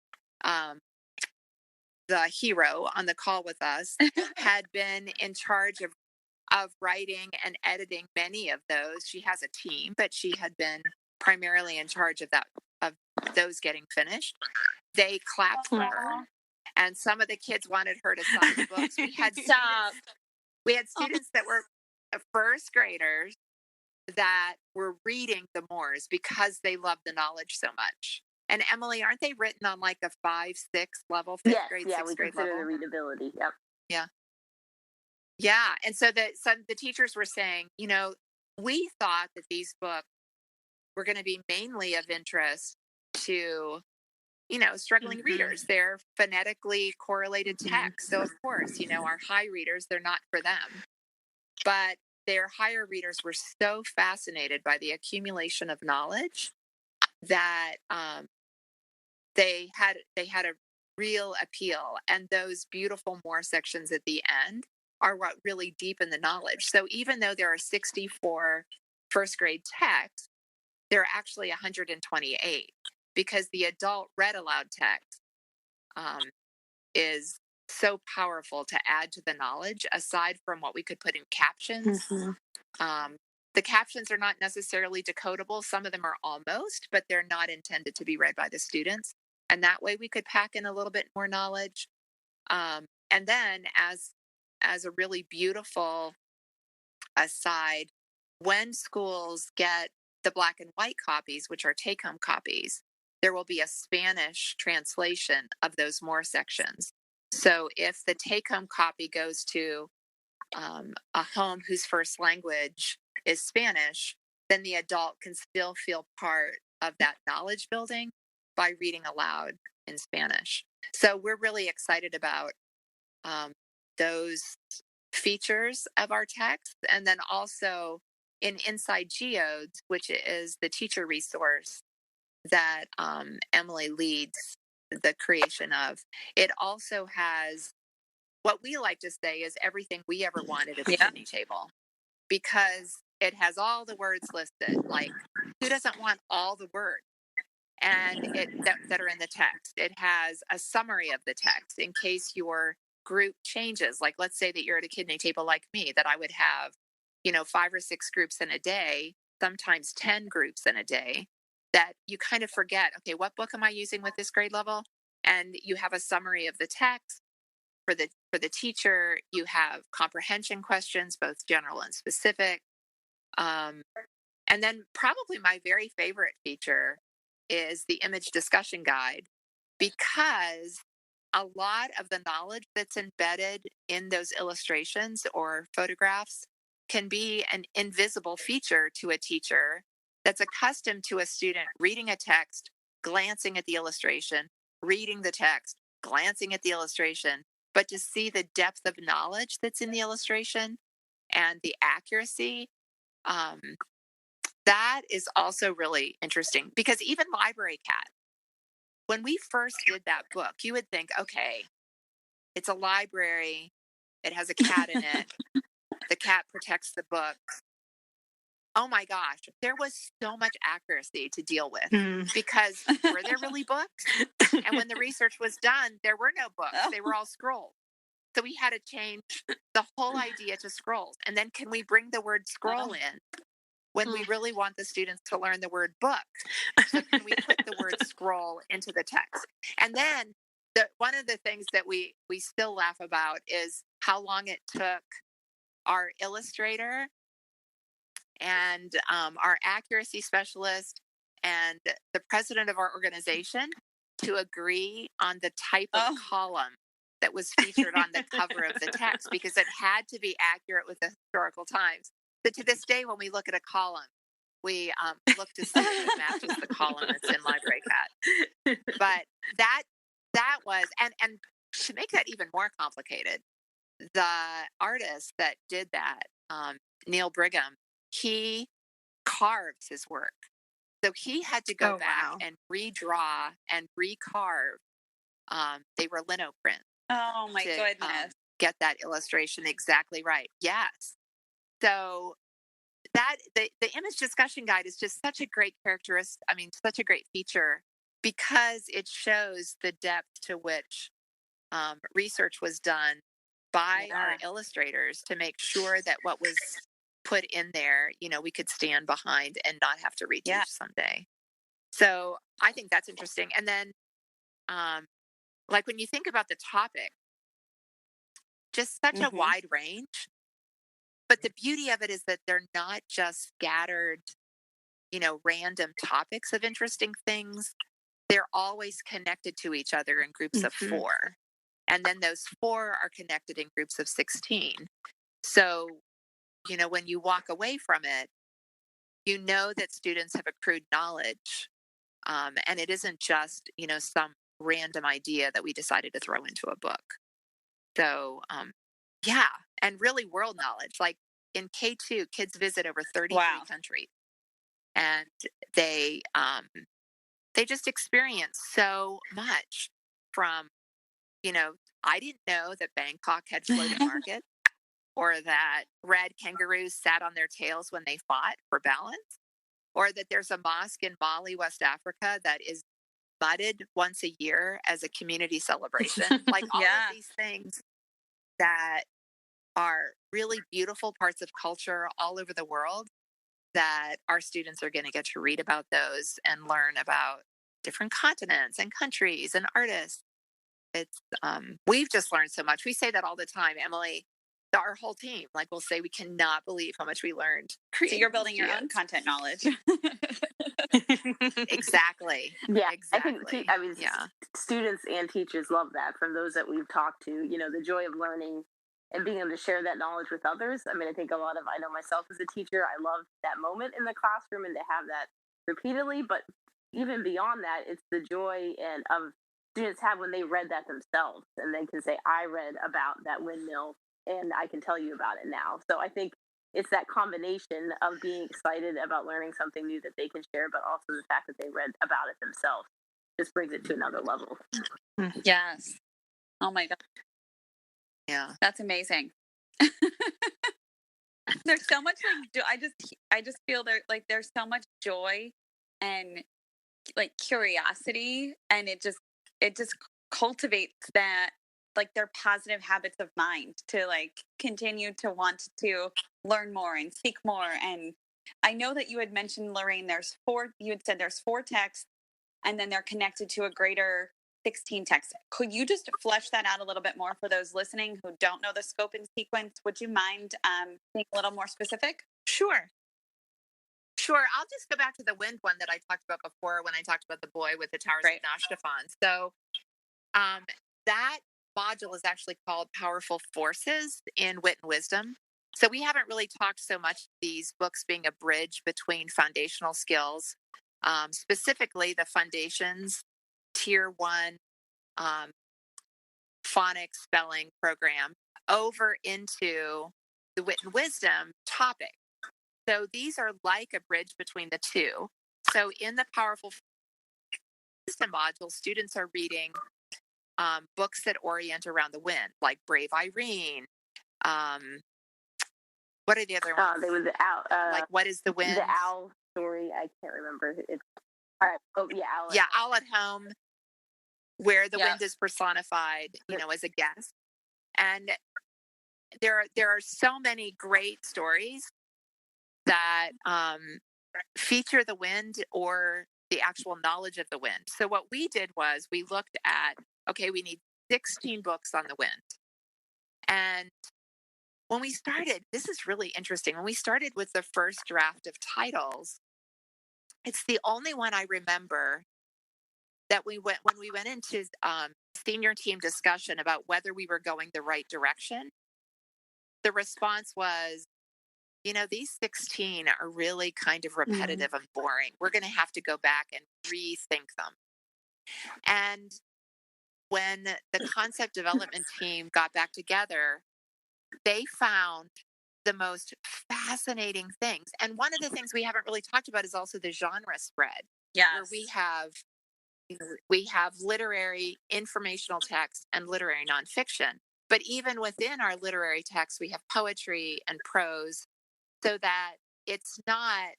the hero on the call with us, had been in charge of writing and editing many of those. She has a team, but she had been primarily in charge of those getting finished. They clapped for her, and some of the kids wanted her to sign the books. We had students that were first graders that were reading the Moors because they loved the knowledge so much. And Emily, aren't they written on like a 5-6 level, fifth grade, sixth grade level? Yeah, we consider the readability. Yep. Yeah. And so the teachers were saying, we thought that these books were going to be mainly of interest to, struggling readers. They're phonetically correlated texts. So of course, our high readers, they're not for them. But their higher readers were so fascinated by the accumulation of knowledge that they had a real appeal. And those beautiful more sections at the end are what really deepen the knowledge. So even though there are 64 first grade texts, there are actually 128 because the adult read aloud text is so powerful to add to the knowledge, aside from what we could put in captions. The captions are not necessarily decodable. Some of them are almost, but they're not intended to be read by the students. And that way we could pack in a little bit more knowledge. And then as a really beautiful aside, when schools get the black and white copies, which are take-home copies, there will be a Spanish translation of those more sections. So if the take-home copy goes to a home whose first language is Spanish, then the adult can still feel part of that knowledge building by reading aloud in Spanish. So we're really excited about those features of our text. And then also in Inside Geodes, which is the teacher resource that Emily leads the creation of, it also has what we like to say is everything we ever wanted at the kidney table, because it has all the words listed. Like, who doesn't want all the words and that are in the text? It has a summary of the text in case your group changes. Like, let's say that you're at a kidney table like me, that I would have 5 or 6 groups in a day, sometimes 10 groups in a day, that you kind of forget, okay, what book am I using with this grade level? And you have a summary of the text. For the teacher, you have comprehension questions, both general and specific. And then probably my very favorite feature is the image discussion guide, because a lot of the knowledge that's embedded in those illustrations or photographs can be an invisible feature to a teacher that's accustomed to a student reading a text, glancing at the illustration, reading the text, glancing at the illustration, but to see the depth of knowledge that's in the illustration and the accuracy, that is also really interesting. Because even Library Cat, when we first did that book, you would think, okay, it's a library, it has a cat in it, the cat protects the book. oh my gosh, there was so much accuracy to deal with Mm. because were there really books? And when the research was done, there were no books. Oh. They were all scrolls. So we had to change the whole idea to scrolls. And then can we bring the word scroll in when we really want the students to learn the word book? So can we put the word scroll into the text? And then one of the things that we still laugh about is how long it took our illustrator and our accuracy specialist and the president of our organization to agree on the type of column that was featured on the cover of the text, because it had to be accurate with the historical times. But to this day, when we look at a column, we look to see if it matches the column that's in Library Cat. But that was, and to make that even more complicated, the artist that did that, Neil Brigham, he carves his work. So he had to go back and redraw and recarve. They were lino prints. Oh my goodness. Get that illustration exactly right. Yes. So that the image discussion guide is just such a great characteristic. I mean, such a great feature because it shows the depth to which research was done by our illustrators to make sure that what was put in there, we could stand behind and not have to reteach someday. So I think that's interesting. And then, like when you think about the topic, just such a wide range. But the beauty of it is that they're not just scattered, random topics of interesting things. They're always connected to each other in groups of 4. And then those 4 are connected in groups of 16. So, when you walk away from it, you know that students have accrued knowledge. And it isn't just, some random idea that we decided to throw into a book. So, and really world knowledge. Like in K2, kids visit over 33 countries. And they just experience so much from, I didn't know that Bangkok had floating market or that red kangaroos sat on their tails when they fought for balance, or that there's a mosque in Mali, West Africa that is mudded once a year as a community celebration. Like all of these things that are really beautiful parts of culture all over the world, that our students are going to get to read about those and learn about different continents and countries and artists. It's we've just learned so much. We say that all the time, Emily. Our whole team, like, we'll say we cannot believe how much we learned. So you're building your own content knowledge. Exactly. Yeah, exactly. I think students and teachers love that from those that we've talked to. The joy of learning and being able to share that knowledge with others. I mean, I think I know myself as a teacher, I love that moment in the classroom and to have that repeatedly. But even beyond that, it's the joy of students have when they read that themselves and they can say, I read about that windmill and I can tell you about it now. So I think it's that combination of being excited about learning something new that they can share, but also the fact that they read about it themselves just brings it to another level. Yes. Oh my God. Yeah. That's amazing. There's so much I just feel there's so much joy and like curiosity, and it just cultivates that, like, their positive habits of mind to like continue to want to learn more and seek more. And I know that you had mentioned, Lorraine, you had said there's 4 texts and then they're connected to a greater 16 texts. Could you just flesh that out a little bit more for those listening who don't know the scope and sequence? Would you mind being a little more specific? Sure. I'll just go back to the wind one that I talked about before when I talked about the boy with the towers of Nashtafan. So that module is actually called Powerful Forces in Wit and Wisdom. So we haven't really talked so much these books being a bridge between foundational skills, specifically the Fundations Tier 1 phonics spelling program, over into the Wit and Wisdom topic. So these are like a bridge between the two. So in the Powerful Wisdom module, students are reading books that orient around the wind, like Brave Irene, What are the other ones? They were the owl. Like, what is the wind? The owl story. I can't remember. It's all right. Oh yeah, owl. Yeah, Owl at Home, where the Yep. wind is personified, you know, as a guest. And there are so many great stories that feature the wind or the actual knowledge of the wind. So what we did was we looked at, okay, we need 16 books on the wind. And when we started, this is really interesting. When we started with the first draft of titles, it's the only one I remember that when we went into senior team discussion about whether we were going the right direction, the response was, you know, these 16 are really kind of repetitive and boring. We're going to have to go back and rethink them. And when the concept development team got back together, they found the most fascinating things. And one of the things we haven't really talked about is also the genre spread. Yes. Where we have literary informational text and literary nonfiction. But even within our literary text, we have poetry and prose, so that it's not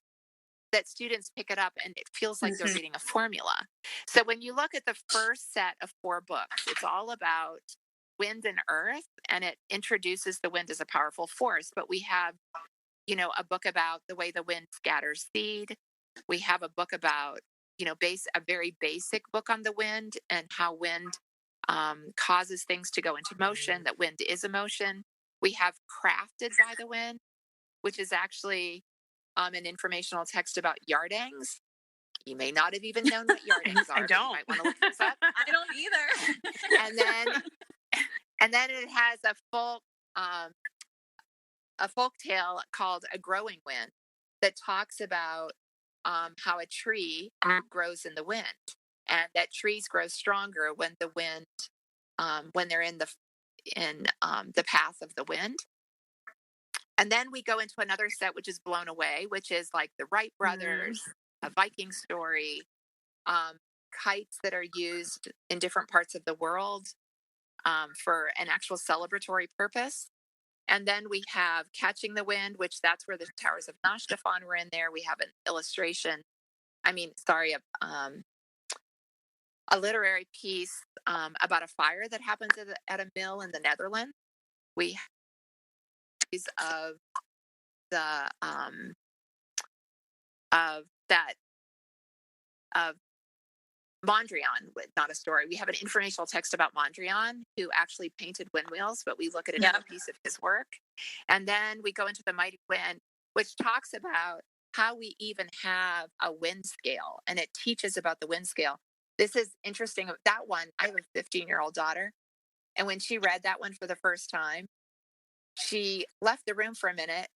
that students pick it up and it feels like they're reading a formula. So when you look at the first set of 4 books, it's all about wind and earth, and it introduces the wind as a powerful force. But we have, you know, a book about the way the wind scatters seed. We have a book about, you know, a very basic book on the wind and how wind causes things to go into motion, that wind is emotion. We have Crafted by the Wind, which is actually an informational text about yardangs. You may not have even known what yardangs are. I don't. You might want to look this up. I don't either. And then it has a folk tale called A Growing Wind that talks about how a tree grows in the wind, and that trees grow stronger when the wind, when they're in the path of the wind. And then we go into another set, which is Blown Away, which is like the Wright brothers, a Viking story, kites that are used in different parts of the world for an actual celebratory purpose. And then we have Catching the Wind, which that's where the Towers of Nashtafan were in there. We have an illustration, a literary piece about a fire that happens at a mill in the Netherlands. We have of the of Mondrian, not a story. We have an informational text about Mondrian, who actually painted windmills, but we look at another piece of his work. And then we go into The Mighty Wind, which talks about how we even have a wind scale, and it teaches about the wind scale. This is interesting. That one, I have a 15-year-old daughter, and when she read that one for the first time, she left the room for a minute,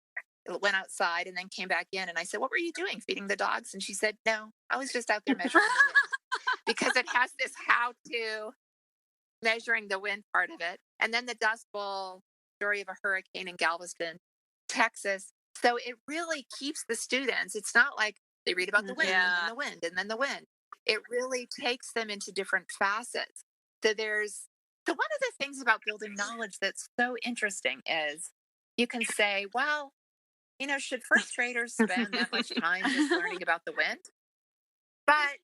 went outside, and then came back in. And I said, "What were you doing? Feeding the dogs?" And she said, "No, I was just out there measuring the wind." Because it has this how-to measuring the wind part of it. And then the Dust Bowl story of a hurricane in Galveston, Texas. So it really keeps the students. It's not like they read about the wind and then the wind and then the wind. It really takes them into different facets. So one of the things about building knowledge that's so interesting is you can say, well, you know, should first graders spend that much time just learning about the wind? But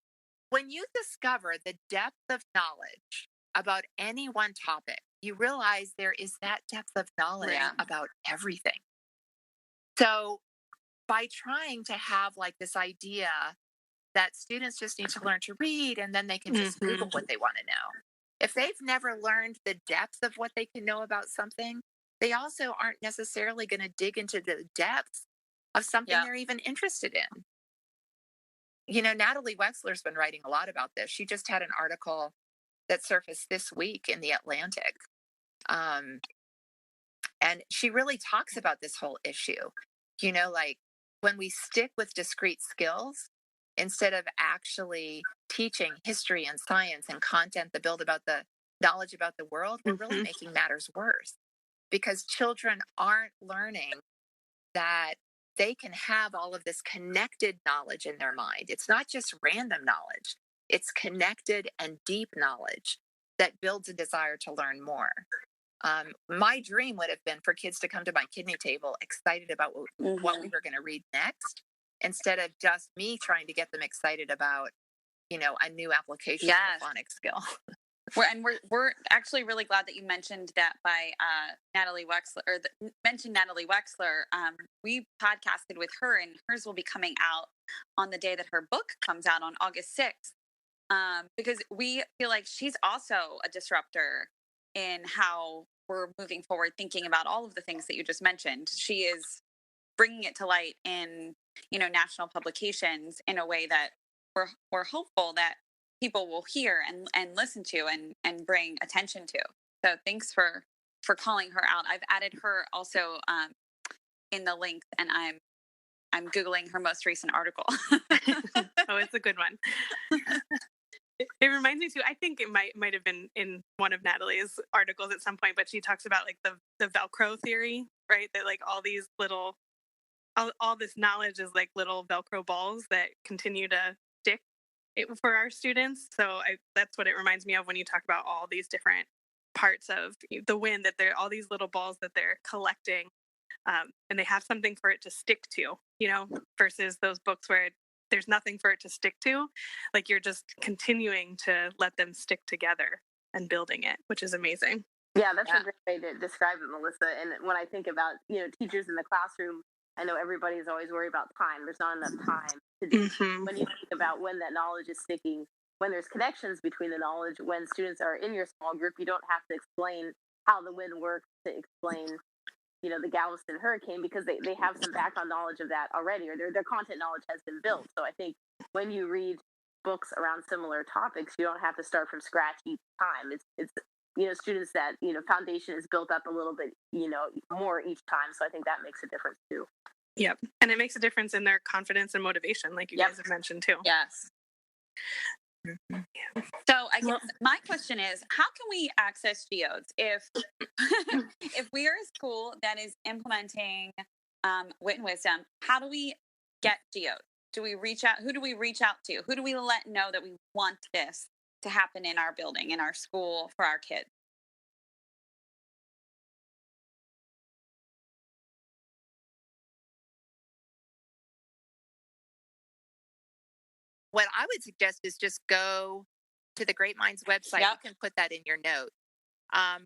when you discover the depth of knowledge about any one topic, you realize there is that depth of knowledge about everything. So by trying to have like this idea that students just need to learn to read and then they can just Google what they want to know. If they've never learned the depth of what they can know about something, they also aren't necessarily going to dig into the depths of something they're even interested in. You know, Natalie Wexler's been writing a lot about this. She just had an article that surfaced this week in The Atlantic. And she really talks about this whole issue. You know, like when we stick with discrete skills, instead of actually teaching history and science and content that build about the knowledge about the world, we're really making matters worse, because children aren't learning that they can have all of this connected knowledge in their mind. It's not just random knowledge. It's connected and deep knowledge that builds a desire to learn more. My dream would have been for kids to come to my kidney table excited about what we were going to read next, instead of just me trying to get them excited about, a new application of a phonics skill. We're actually really glad that you mentioned that by Natalie Wexler, or mentioned Natalie Wexler. We podcasted with her, and hers will be coming out on the day that her book comes out on August 6th. Because we feel like she's also a disruptor in how we're moving forward, thinking about all of the things that you just mentioned. She is bringing it to light in, national publications in a way that we're hopeful that people will hear and listen to and bring attention to. So thanks for calling her out. I've added her also in the link, and I'm Googling her most recent article. Oh, it's a good one. It reminds me too, I think it might have been in one of Natalie's articles at some point, but she talks about like the Velcro theory, right? That like all these little, all this knowledge is like little Velcro balls that continue to stick for our students. So that's what it reminds me of when you talk about all these different parts of the wind, that they're all these little balls that they're collecting, and they have something for it to stick to, versus those books where there's nothing for it to stick to. Like you're just continuing to let them stick together and building it, which is amazing. Yeah, that's a great way to describe it, Melissa. And when I think about, teachers in the classroom, I know everybody's always worried about time. There's not enough time to do. When you think about when that knowledge is sticking, when there's connections between the knowledge, when students are in your small group, you don't have to explain how the wind works to explain the Galveston hurricane, because they have some background knowledge of that already, or their content knowledge has been built. So I think when you read books around similar topics, you don't have to start from scratch each time. It's students that foundation is built up a little bit more each time. So I think that makes a difference too. Yep, and it makes a difference in their confidence and motivation, like you guys have mentioned too. Yes. So I guess my question is, how can we access GEODES if we are a school that is implementing Wit and Wisdom? How do we get GEODES? Do we reach out? Who do we reach out to? Who do we let know that we want this to happen in our building, in our school, for our kids? What I would suggest is just go to the Great Minds website. You can put that in your note.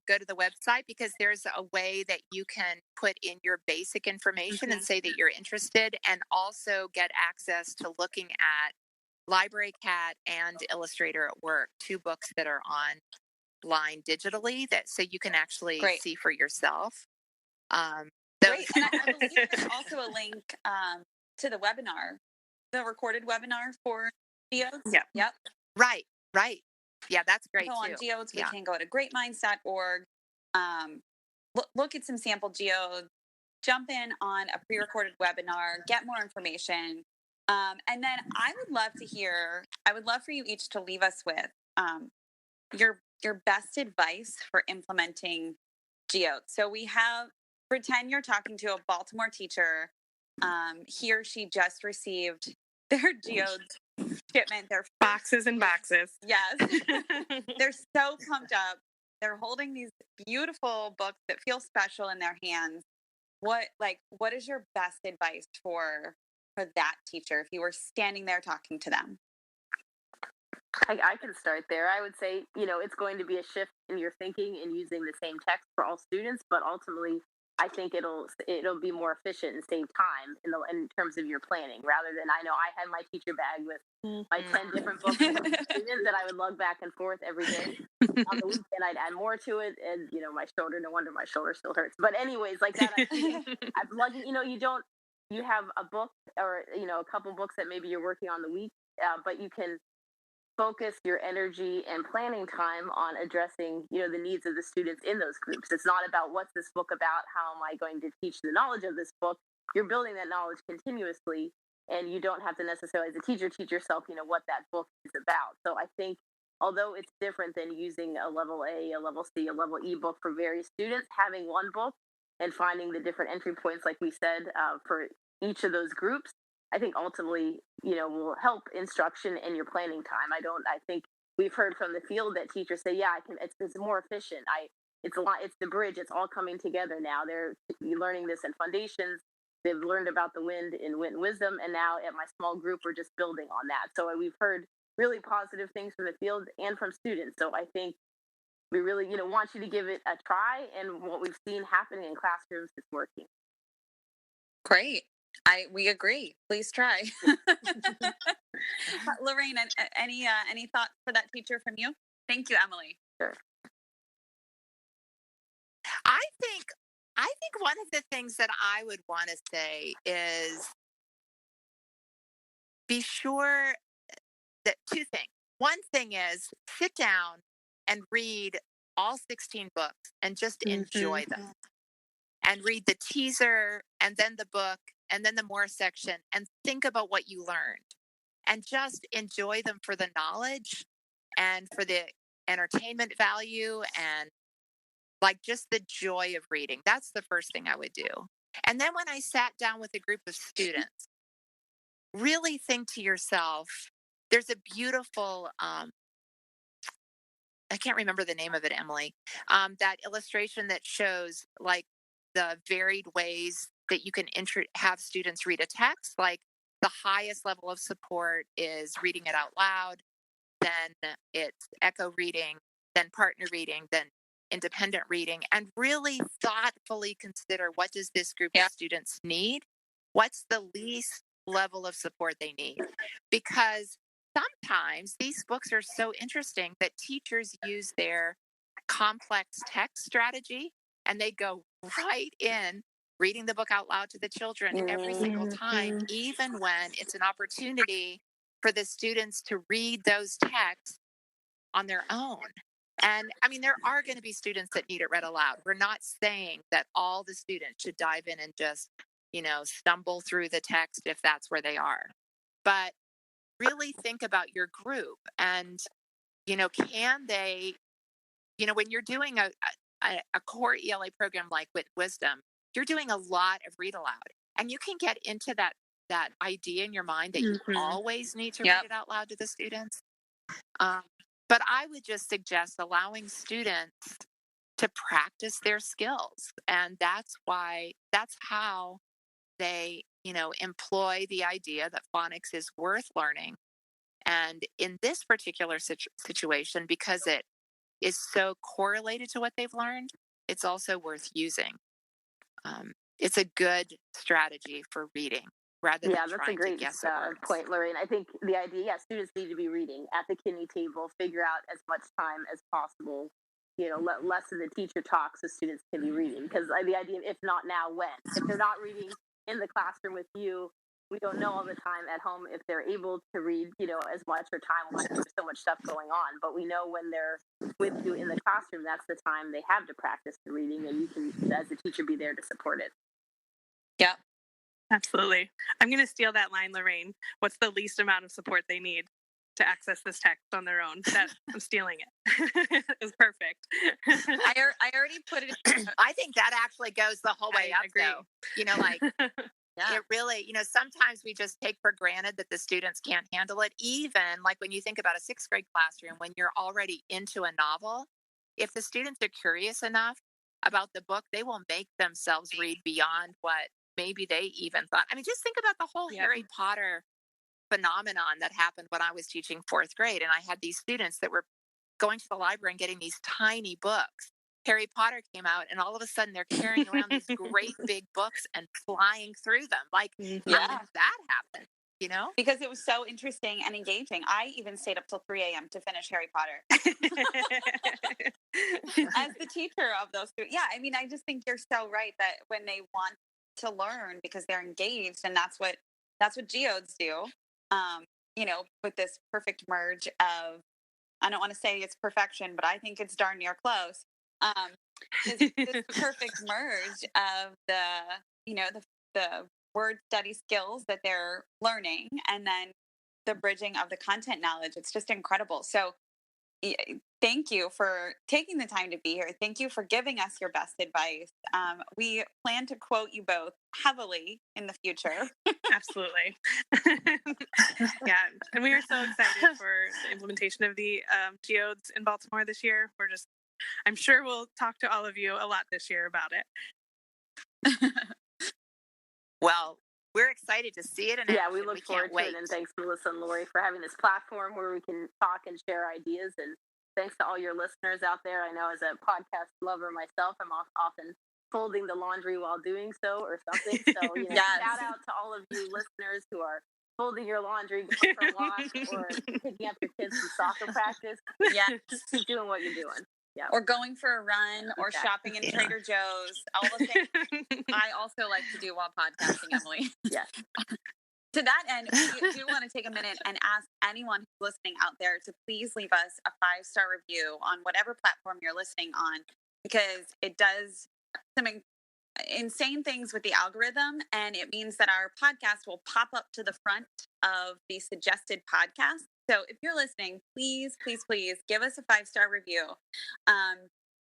Go to the website, because there's a way that you can put in your basic information and say that you're interested, and also get access to looking at Library Cat and Illustrator at Work, 2 books that are online digitally, that so you can actually see for yourself. Great. And I believe there's also a link to the webinar, the recorded webinar for GEODES. Yep. Right. Yeah, that's great too. On GEODES, we can go to greatminds.org, look at some sample GEODES, jump in on a pre-recorded webinar, get more information. And then I would love for you each to leave us with your best advice for implementing GEODES. So we have, pretend you're talking to a Baltimore teacher. He or she just received their GEODES shipment, their boxes and boxes. Yes. They're so pumped up. They're holding these beautiful books that feel special in their hands. What is your best advice for that teacher if you were standing there talking to them? I can start there. I would say, it's going to be a shift in your thinking and using the same text for all students, but ultimately I think it'll be more efficient and save time in terms of your planning, rather than, I know I had my teacher bag with my 10 different books that I would lug back and forth every day. On the weekend, I'd add more to it, and my shoulder. No wonder my shoulder still hurts. But anyways, like that, I'm lugging. You have a book or a couple books that maybe you're working on the week, but you can focus your energy and planning time on addressing the needs of the students in those groups. It's not about what's this book about, how am I going to teach the knowledge of this book. You're building that knowledge continuously, and you don't have to necessarily, as a teacher, teach yourself what that book is about. So I think, although it's different than using a level A, a level C, a level E book for various students, having one book and finding the different entry points, like we said, for each of those groups, I think ultimately, will help instruction and your planning time. I think we've heard from the field that teachers say, it's more efficient. it's a lot. It's the bridge. It's all coming together now. They're learning this in Fundations. They've learned about the wind in Wit and Wisdom, and now at my small group, we're just building on that. So we've heard really positive things from the field and from students. So I think we really, want you to give it a try, and what we've seen happening in classrooms is working. Great. We agree. Please try. Lorraine, any thoughts for that teacher from you? Thank you, Emily. Sure. I think one of the things that I would want to say is be sure that two things. One thing is sit down and read all 16 books and just enjoy them. And read the teaser and then the book and then the more section and think about what you learned. And just enjoy them for the knowledge and for the entertainment value and like just the joy of reading. That's the first thing I would do. And then when I sat down with a group of students, really think to yourself, there's a beautiful, I can't remember the name of it, Emily, that illustration that shows like the varied ways that you can have students read a text. Like the highest level of support is reading it out loud, then it's echo reading, then partner reading, then independent reading, and really thoughtfully consider what does this group of students need? What's the least level of support they need? Because sometimes these books are so interesting that teachers use their complex text strategy and they go right in reading the book out loud to the children every single time, even when it's an opportunity for the students to read those texts on their own. And I mean, there are going to be students that need it read aloud. We're not saying that all the students should dive in and just, stumble through the text if that's where they are. But really think about your group and, can they, when you're doing a core ELA program like Wit and Wisdom, you're doing a lot of read aloud. And you can get into that idea in your mind that you always need to read it out loud to the students. But I would just suggest allowing students to practice their skills. And that's how they, employ the idea that phonics is worth learning. And in this particular situation, because it is so correlated to what they've learned, it's also worth using. It's a good strategy for reading rather than that's trying a great to guess at words. point, Lorraine. I think the idea, students need to be reading at the kidney table, figure out as much time as possible, less of the teacher talk so students can be reading. Because the idea, if not now, when? If they're not reading in the classroom with you, we don't know all the time at home if they're able to read, as much or time-wise. There's so much stuff going on. But we know when they're with you in the classroom, that's the time they have to practice the reading, and you can, as a teacher, be there to support it. Yep. Absolutely. I'm going to steal that line, Lorraine. What's the least amount of support they need to access this text on their own? I'm stealing it. It's perfect. I already put it. I think that actually goes the whole way up, agree. Though. It really, sometimes we just take for granted that the students can't handle it. Even like when you think about a 6th grade classroom, when you're already into a novel, if the students are curious enough about the book, they will make themselves read beyond what maybe they even thought. I mean, just think about the whole Harry Potter phenomenon that happened when I was teaching 4th grade. And I had these students that were going to the library and getting these tiny books. Harry Potter came out, and all of a sudden they're carrying around these great big books and flying through them. Like, how did that happen? Because it was so interesting and engaging. I even stayed up till 3 a.m. to finish Harry Potter. As the teacher of those two. Yeah, I mean, I just think you're so right that when they want to learn because they're engaged, and that's what GEODES do, with this perfect merge of, I don't want to say it's perfection, but I think it's darn near close. This perfect merge of the word study skills that they're learning, and then the bridging of the content knowledge. It's just incredible. So thank you for taking the time to be here. Thank you for giving us your best advice. We plan to quote you both heavily in the future. Absolutely. Yeah. And we are so excited for the implementation of the GEODES in Baltimore this year. We're just I'm sure we'll talk to all of you a lot this year about it. Well, we're excited to see it in action. Yeah, we look forward to it. And thanks, Melissa and Lori, for having this platform where we can talk and share ideas. And thanks to all your listeners out there. I know as a podcast lover myself, I'm often folding the laundry while doing so or something. So, shout out to all of you listeners who are folding your laundry, going for a walk, or picking up your kids from soccer practice. Yeah. Keep doing what you're doing. Yeah. Or going for a run, or shopping in Trader Joe's. All the things I also like to do while podcasting, Emily. Yes. To that end, we do want to take a minute and ask anyone who's listening out there to please leave us a 5-star review on whatever platform you're listening on, because it does some insane things with the algorithm, and it means that our podcast will pop up to the front of the suggested podcast. So if you're listening, please, please, please give us a 5-star review.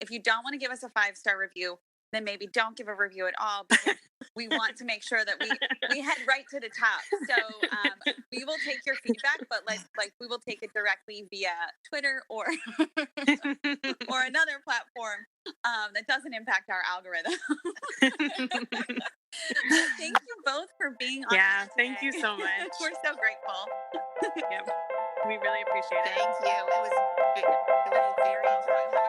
If you don't want to give us a 5-star review, then maybe don't give a review at all, because we want to make sure that we head right to the top. So we will take your feedback, but like we will take it directly via Twitter or or another platform that doesn't impact our algorithm. Thank you both for being on. Yeah, thank you so much. We're so grateful. Yeah, we really appreciate it. Thank you. It was very enjoyable.